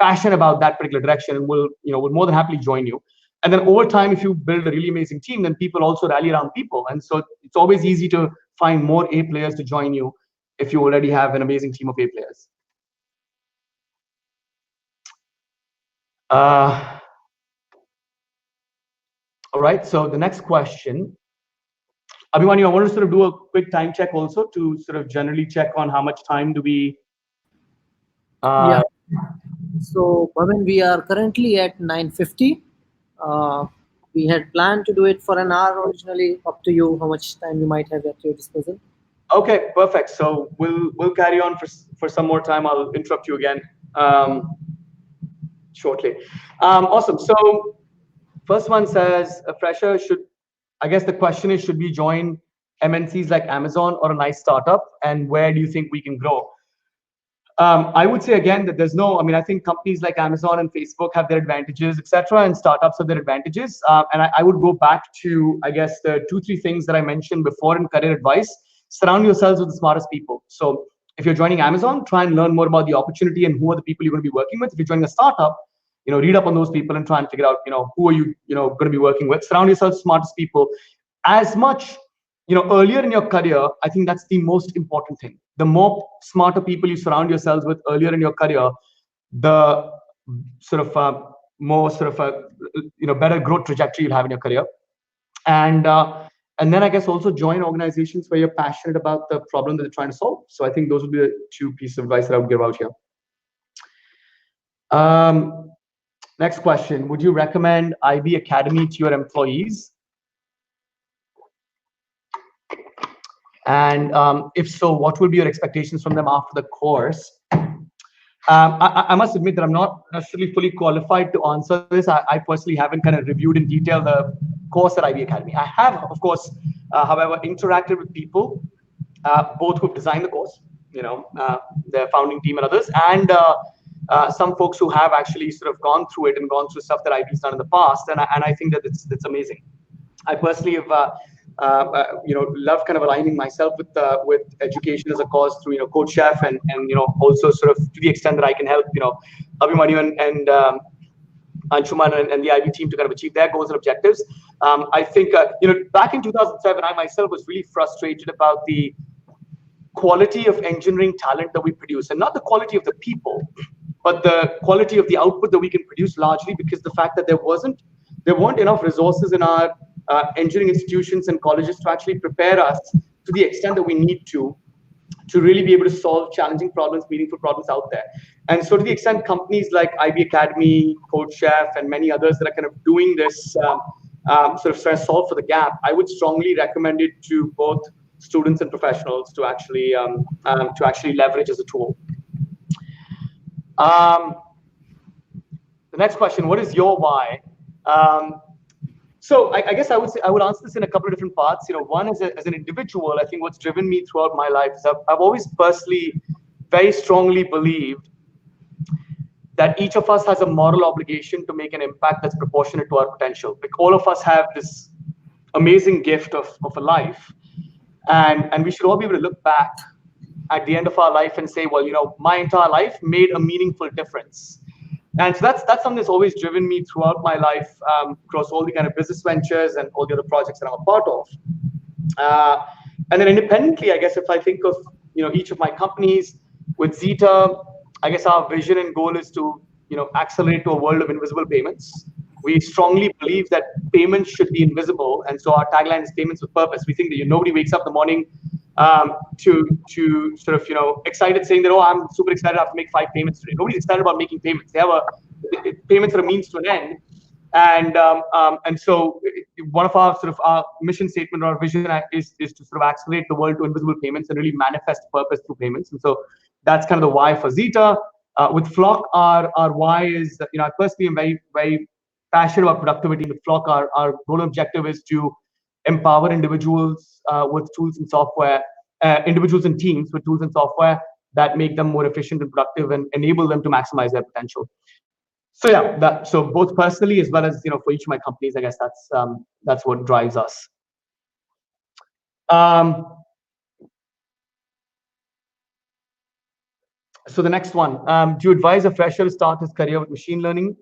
passion about that particular direction, and will more than happily join you. And then over time, if you build a really amazing team, then people also rally around people. And so it's always easy to find more A players to join you if you already have an amazing team of A players. All right, so the next question. Abhimanyu, I want to sort of do a quick time check also to sort of generally check on how much time do we... Yeah. So, Bhavin, we are currently at 9:50. We had planned to do it for an hour originally. Up to you how much time you might have at your disposal. Okay, perfect. So we'll carry on for some more time. I'll interrupt you again shortly. Awesome. So first one says a fresher should, I guess the question is, should we join MNCs like Amazon or a nice startup, and where do you think we can grow? I would say again that I think companies like Amazon and Facebook have their advantages, etc., and startups have their advantages. And I would go back to, I guess, the 2-3 things that I mentioned before in career advice. Surround yourselves with the smartest people. So if you're joining Amazon, try and learn more about the opportunity and who are the people you're going to be working with. If you're joining a startup, read up on those people and try and figure out, who are you, going to be working with. Surround yourself with smartest people. As much, earlier in your career, I think that's the most important thing. The more smarter people you surround yourselves with earlier in your career, the sort of more sort of a better growth trajectory you'll have in your career. And then I guess also join organizations where you're passionate about the problem that they're trying to solve. So I think those would be the 2 pieces of advice that I would give out here. Next question. Would you recommend IB Academy to your employees? And if so, what will be your expectations from them after the course? I must admit that I'm not necessarily fully qualified to answer this. I personally haven't kind of reviewed in detail the course at IB Academy. I have, of course, however, interacted with people, both who've designed the course, their founding team and others, and some folks who have actually sort of gone through it and gone through stuff that IB's done in the past, and I think that it's amazing. I personally have, love kind of aligning myself with education as a cause through Coach Chef, and also sort of to the extent that I can help Abhimanyu and Anshuman and the IB team to kind of achieve their goals and objectives. I think back in 2007, I myself was really frustrated about the quality of engineering talent that we produce, and not the quality of the people, but the quality of the output that we can produce, largely because the fact that there weren't enough resources in our engineering institutions and colleges to actually prepare us to the extent that we need to really be able to solve challenging problems, meaningful problems out there. And so to the extent companies like IB Academy, Code Chef, and many others that are kind of doing this sort of trying to solve for the gap, I would strongly recommend it to both students and professionals to actually leverage as a tool. The next question: what is your why? So I guess I would answer this in a couple of different parts. One is as an individual, I think what's driven me throughout my life is I've always personally very strongly believed that each of us has a moral obligation to make an impact that's proportionate to our potential. Like, all of us have this amazing gift of a life, and we should all be able to look back at the end of our life and say, well, my entire life made a meaningful difference. And so that's something that's always driven me throughout my life, across all the kind of business ventures and all the other projects that I'm a part of. And then independently, I guess if I think of each of my companies, with Zeta, I guess our vision and goal is to accelerate to a world of invisible payments. We strongly believe that payments should be invisible, and so our tagline is payments with purpose. We think that nobody wakes up in the morning to sort of excited saying that, oh, I'm super excited, I have to make 5 payments today. Nobody's excited about making payments. They have payments are a means to an end, and so one of our mission statement or our vision is to sort of accelerate the world to invisible payments and really manifest purpose through payments. And so that's kind of the why for Zeta. With Flock, our why is I personally am very, very passionate about productivity. With Flock, our goal objective is to empower individuals with tools and software, individuals and teams with tools and software that make them more efficient and productive and enable them to maximize their potential. So yeah, so both personally as well as for each of my companies, I guess that's what drives us. So the next one, do you advise a fresher to start his career with machine learning,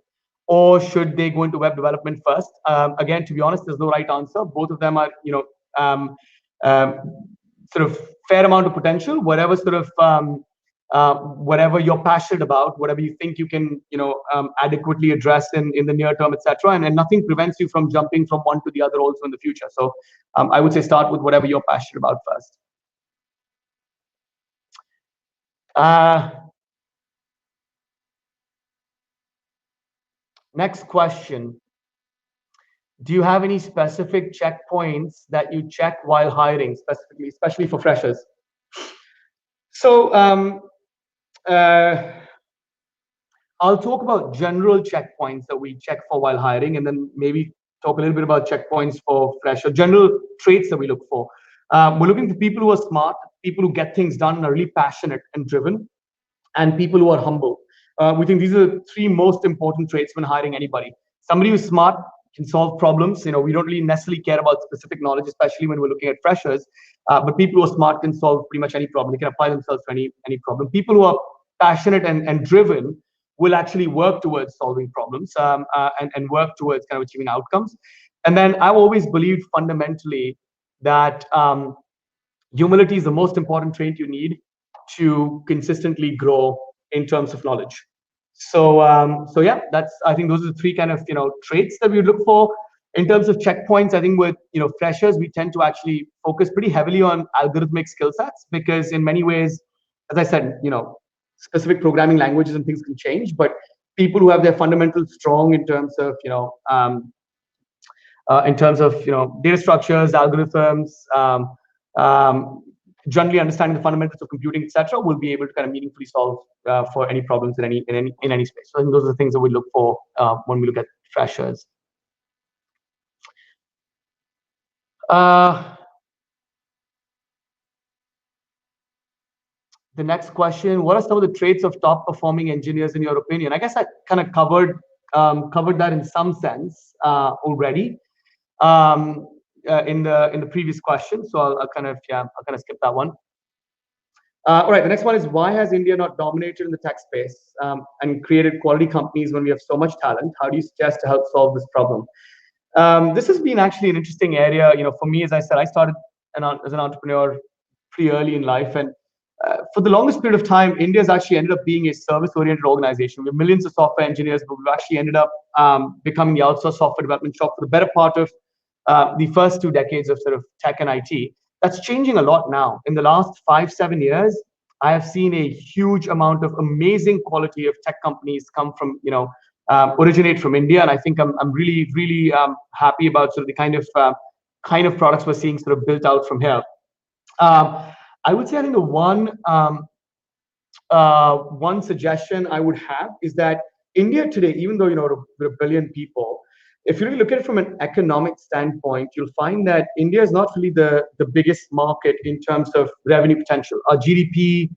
or should they go into web development first? Again, to be honest, there's no right answer. Both of them are, sort of fair amount of potential. Whatever sort of, whatever you're passionate about, whatever you think you can, adequately address in the near term, etc. And nothing prevents you from jumping from one to the other also in the future. So I would say start with whatever you're passionate about first. Next question. Do you have any specific checkpoints that you check while hiring, especially for freshers? So I'll talk about general checkpoints that we check for while hiring, and then maybe talk a little bit about checkpoints for freshers, general traits that we look for. We're looking for people who are smart, people who get things done and are really passionate and driven, and people who are humble. We think these are the 3 most important traits when hiring anybody. Somebody who's smart, can solve problems. We don't really necessarily care about specific knowledge, especially when we're looking at freshers. But people who are smart can solve pretty much any problem. They can apply themselves to any problem. People who are passionate and driven will actually work towards solving problems and work towards kind of achieving outcomes. And then I've always believed fundamentally that humility is the most important trait you need to consistently grow in terms of knowledge. So yeah, I think those are the 3 kind of traits that we look for. In terms of checkpoints, I think with freshers, we tend to actually focus pretty heavily on algorithmic skill sets, because in many ways, as I said, specific programming languages and things can change, but people who have their fundamentals strong in terms of data structures, algorithms, generally understanding the fundamentals of computing, etc., will be able to kind of meaningfully solve for any problems in any space. So I think those are the things that we look for when we look at freshers. The next question: what are some of the traits of top performing engineers in your opinion? I guess I kind of covered that in some sense already in the previous question. So I'll kind of skip that one. All right, the next one is: why has India not dominated in the tech space and created quality companies when we have so much talent? How do you suggest to help solve this problem? This has been actually an interesting area. For me, as I said, I started as an entrepreneur pretty early in life, and for the longest period of time, India has actually ended up being a service-oriented organization. We have millions of software engineers, but we've actually ended up becoming the outsourced software development shop for the better part of the first 2 decades of sort of tech and IT. That's changing a lot now. In the last 5, 7 years, I have seen a huge amount of amazing quality of tech companies come from, originate from India, and I think I'm really really happy about sort of the kind of products we're seeing sort of built out from here. Um, I would say I think the one suggestion I would have is that India today, even though we're a billion people, if you really look at it from an economic standpoint, you'll find that India is not really the biggest market in terms of revenue potential. Our GDP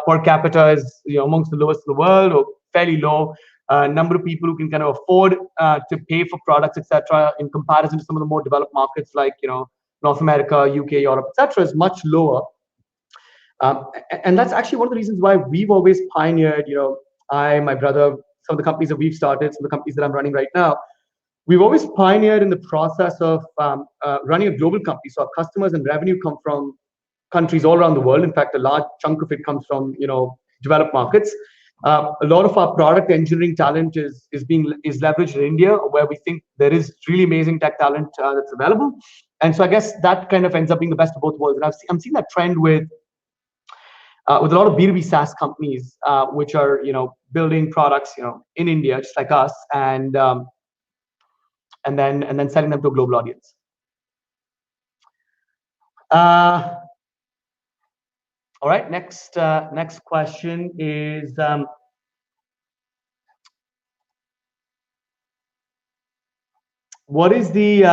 per capita is amongst the lowest in the world, or fairly low. Number of people who can kind of afford to pay for products, etc., in comparison to some of the more developed markets like North America, UK, Europe, etc., is much lower. And that's actually one of the reasons why we've always pioneered, I, my brother, some of the companies that we've started, some of the companies that I'm running right now, we've always pioneered in the process of running a global company. So our customers and revenue come from countries all around the world. In fact, a large chunk of it comes from, developed markets. A lot of our product engineering talent is leveraged in India, where we think there is really amazing tech talent that's available. And so I guess that kind of ends up being the best of both worlds. And I'm seeing that trend with a lot of B2B SaaS companies, which are building products in India, just like us, and then selling them to a global audience. All right, next question is what is the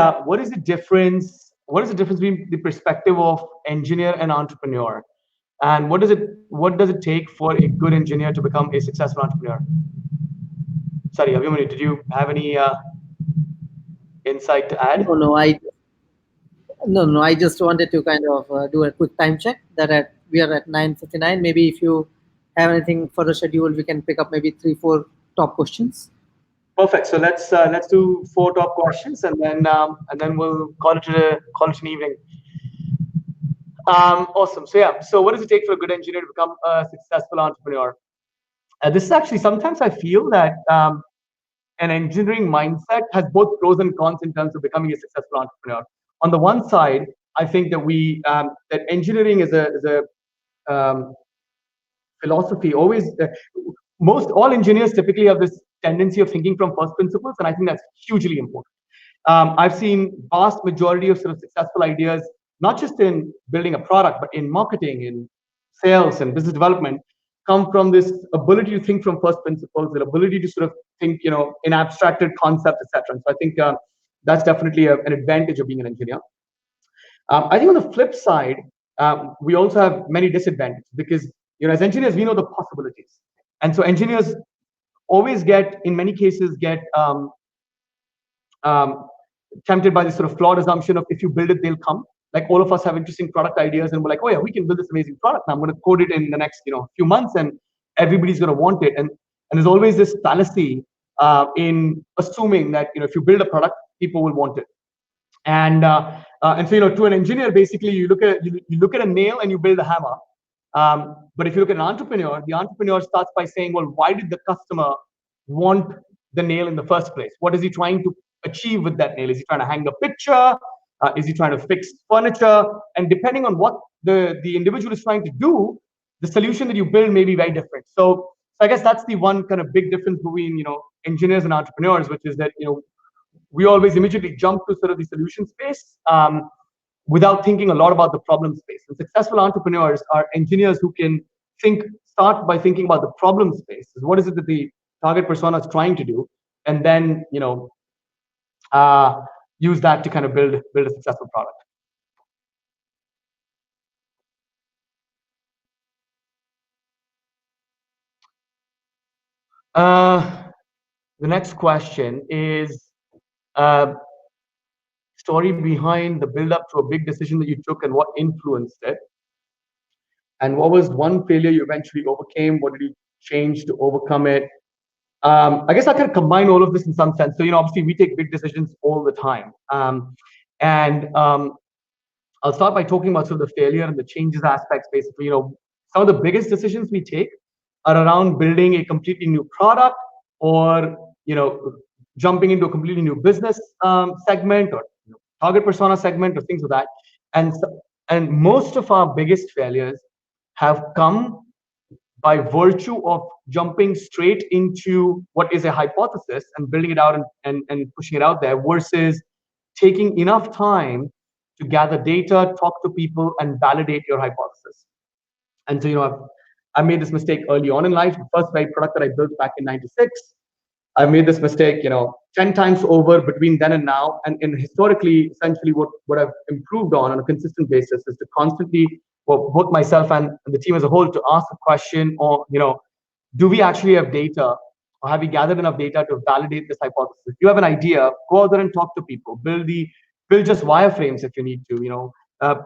difference between the perspective of engineer and entrepreneur, and what does it take for a good engineer to become a successful entrepreneur? Sorry, Abhimanyu, did you have any insight to add? No, no, no. I just wanted to kind of do a quick time check that we are at 9:59. Maybe if you have anything for the schedule, we can pick up maybe three, four top questions. Perfect. So let's do 4 top questions, and then we'll call it an evening. Awesome. So yeah. So what does it take for a good engineer to become a successful entrepreneur? This is actually sometimes I feel that an engineering mindset has both pros and cons in terms of becoming a successful entrepreneur. On the one side, I think that that engineering is a philosophy. Always, most all engineers typically have this tendency of thinking from first principles, and I think that's hugely important. I've seen vast majority of sort of successful ideas, not just in building a product, but in marketing, in sales, and business development, come from this ability to think from first principles, the ability to sort of think, in abstracted concepts, etc. And so I think that's definitely an advantage of being an engineer. I think on the flip side, we also have many disadvantages because, as engineers, we know the possibilities, and so engineers always in many cases, tempted by this sort of flawed assumption of if you build it, they'll come. Like all of us have interesting product ideas, and we're like, oh yeah, we can build this amazing product. And I'm going to code it in the next, few months, and everybody's going to want it. And there's always this fallacy in assuming that if you build a product, people will want it. And so to an engineer, basically, you look at a nail and you build a hammer. But if you look at an entrepreneur, the entrepreneur starts by saying, well, why did the customer want the nail in the first place? What is he trying to achieve with that nail? Is he trying to hang a picture? Is he trying to fix furniture? And depending on what the individual is trying to do, the solution that you build may be very different. So I guess that's the one kind of big difference between engineers and entrepreneurs, which is that we always immediately jump to sort of the solution space without thinking a lot about the problem space. And successful entrepreneurs are engineers who can start by thinking about the problem space. What is it that the target persona is trying to do, and then use that to kind of build a successful product. Uh, the next question is uh, story behind the build up to a big decision that you took and what influenced it. And what was one failure you eventually overcame? What did you change to overcome it? I guess I can combine all of this in some sense. So, obviously we take big decisions all the time. And I'll start by talking about sort of the failure and the changes aspects. Basically, some of the biggest decisions we take are around building a completely new product, or jumping into a completely new business segment, or target persona segment, or things of that. And most of our biggest failures have come by virtue of jumping straight into what is a hypothesis and building it out, and pushing it out there, versus taking enough time to gather data, talk to people, and validate your hypothesis. And so, I made this mistake early on in life. The first very product that I built back in '96, I made this mistake, 10 times over between then and now. And historically, essentially, what I've improved on a consistent basis is to constantly, well, both myself and the team as a whole, to ask the question, or, do we actually have data, or have we gathered enough data to validate this hypothesis? If you have an idea, go out there and talk to people. Build just wireframes if you need to.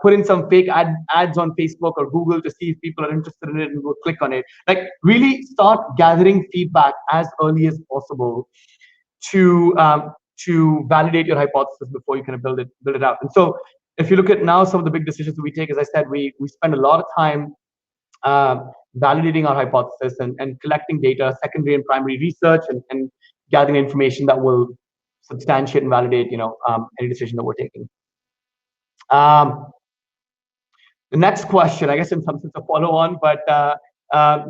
Put in some fake ads on Facebook or Google to see if people are interested in it and will click on it. Like, really start gathering feedback as early as possible to validate your hypothesis before you kind of build it out. And so, if you look at now some of the big decisions that we take, as I said, we spend a lot of time uh, validating our hypothesis, and collecting data, secondary and primary research, and gathering information that will substantiate and validate any decision that we're taking. Um, the next question, I guess in some sense a follow on, but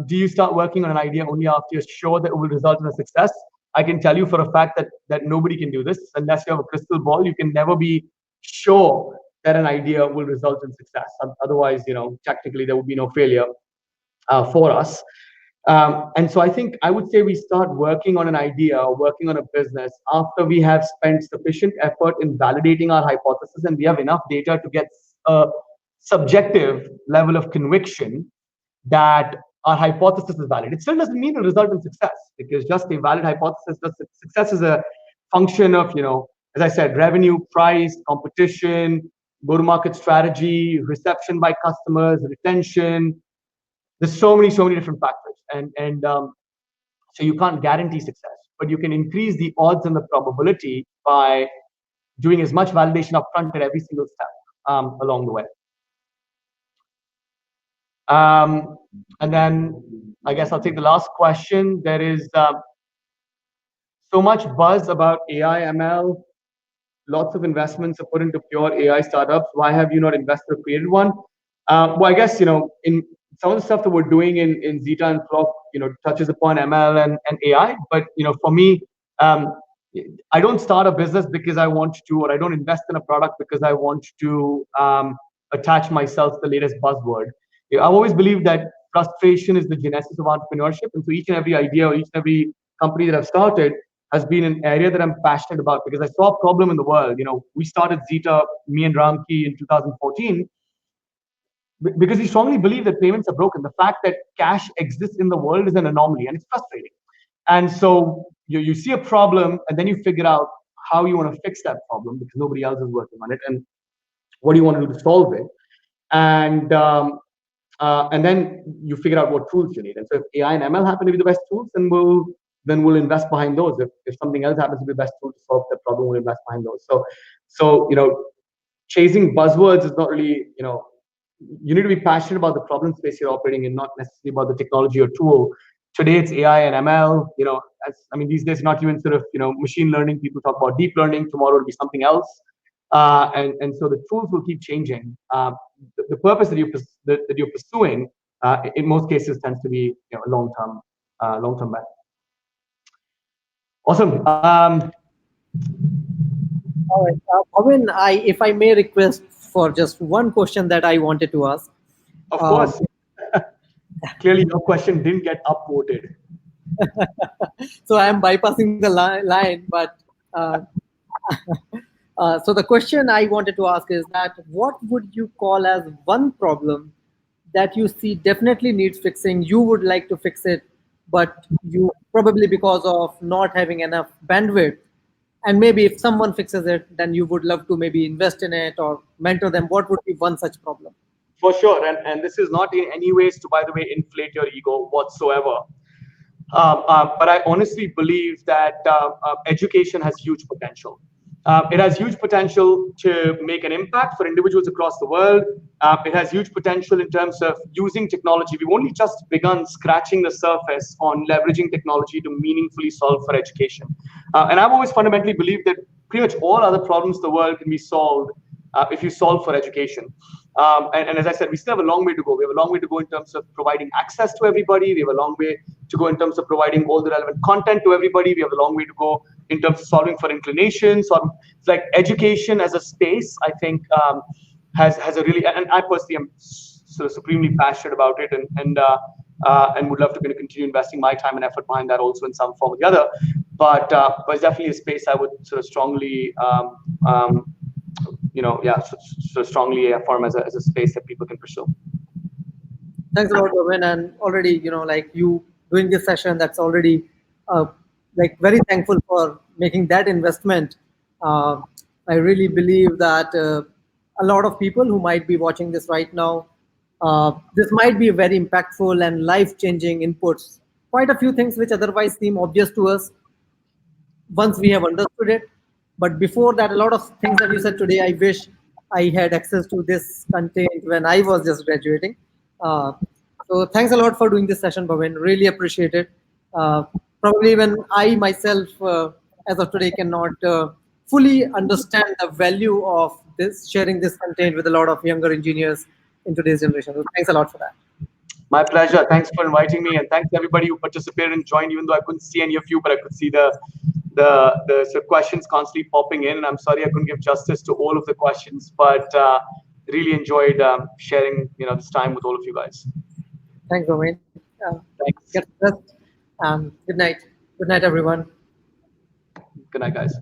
do you start working on an idea only after you're sure that it will result in a success? I can tell you for a fact that nobody can do this unless you have a crystal ball. You can never be sure that an idea will result in success. Otherwise, technically there would be no failure for us. And so I think I would say we start working on an idea, or working on a business, after we have spent sufficient effort in validating our hypothesis, and we have enough data to get a subjective level of conviction that our hypothesis is valid. It still doesn't mean a result in success, because just a valid hypothesis, success is a function of, as I said, revenue, price, competition, go-to-market strategy, reception by customers, retention. There's so many different factors, and so you can't guarantee success, but you can increase the odds and the probability by doing as much validation upfront at every single step along the way. And then I guess I'll take the last question. There is so much buzz about AI, ML. Lots of investments are put into pure AI startups. Why have you not invested or created one? Well, I guess, in some of the stuff that we're doing in Zeta and Flock, touches upon ML and AI. But, for me, I don't start a business because I want to, or I don't invest in a product because I want to attach myself to the latest buzzword. I've always believed that frustration is the genesis of entrepreneurship. And so each and every idea, or each and every company that I've started has been an area that I'm passionate about, because I saw a problem in the world. We started Zeta, me and Ramki, in 2014, because we strongly believe that payments are broken. The fact that cash exists in the world is an anomaly, and it's frustrating. And so you see a problem, and then you figure out how you want to fix that problem, because nobody else is working on it, and what do you want to do to solve it. And then you figure out what tools you need. And so if AI and ML happen to be the best tools, then we'll invest behind those. If something else happens to be the best tool to solve that problem, we'll invest behind those. So chasing buzzwords is not really, you need to be passionate about the problem space you're operating in, not necessarily about the technology or tool. Today it's AI and ML. These days, not even sort of machine learning. People talk about deep learning. Tomorrow it'll be something else. And so the tools will keep changing. The purpose that you're pursuing, in most cases, tends to be a long-term bet. Awesome. All right, Bhavin, if I may request for just one question that I wanted to ask. Of course. Clearly, your question didn't get upvoted. So I am bypassing the line, but so the question I wanted to ask is that what would you call as one problem that you see definitely needs fixing? You would like to fix it but you probably because of not having enough bandwidth, and maybe if someone fixes it, then you would love to maybe invest in it or mentor them. What would be one such problem? For sure. And this is not in any ways to, by the way, inflate your ego whatsoever. But I honestly believe that education has huge potential. It has huge potential to make an impact for individuals across the world. It has huge potential in terms of using technology. We've only just begun scratching the surface on leveraging technology to meaningfully solve for education. And I've always fundamentally believed that pretty much all other problems in the world can be solved if you solve for education. And as I said, we still have a long way to go. We have a long way to go in terms of providing access to everybody. We have a long way to go in terms of providing all the relevant content to everybody. We have a long way to go in terms of solving for inclinations. Or it's like education as a space, I think, has a really, and I personally am sort of supremely passionate about it, and would love to continue investing my time and effort behind that also in some form or the other. But it's definitely a space I would sort of strongly yeah, so strongly affirm as a space that people can pursue. Thanks a lot, Bhavin. And already, like you doing this session, that's already uh, like very thankful for making that investment. Uh, I really believe that a lot of people who might be watching this right now, this might be a very impactful and life-changing inputs. Quite a few things which otherwise seem obvious to us once we have understood it. But before that, a lot of things that you said today, I wish I had access to this content when I was just graduating. Uh, so thanks a lot for doing this session, Bhavin. Really appreciate it. Uh, Probably when I myself, as of today, cannot fully understand the value of this sharing this content with a lot of younger engineers in today's generation. So thanks a lot for that. My pleasure. Thanks for inviting me, and thanks to everybody who participated and joined. Even though I couldn't see any of you, but I could see the sort of questions constantly popping in. And I'm sorry I couldn't give justice to all of the questions, but really enjoyed sharing this time with all of you guys. Thanks, Bhavin. Get Thanks. rest and good night. Good night, everyone. Good night, guys.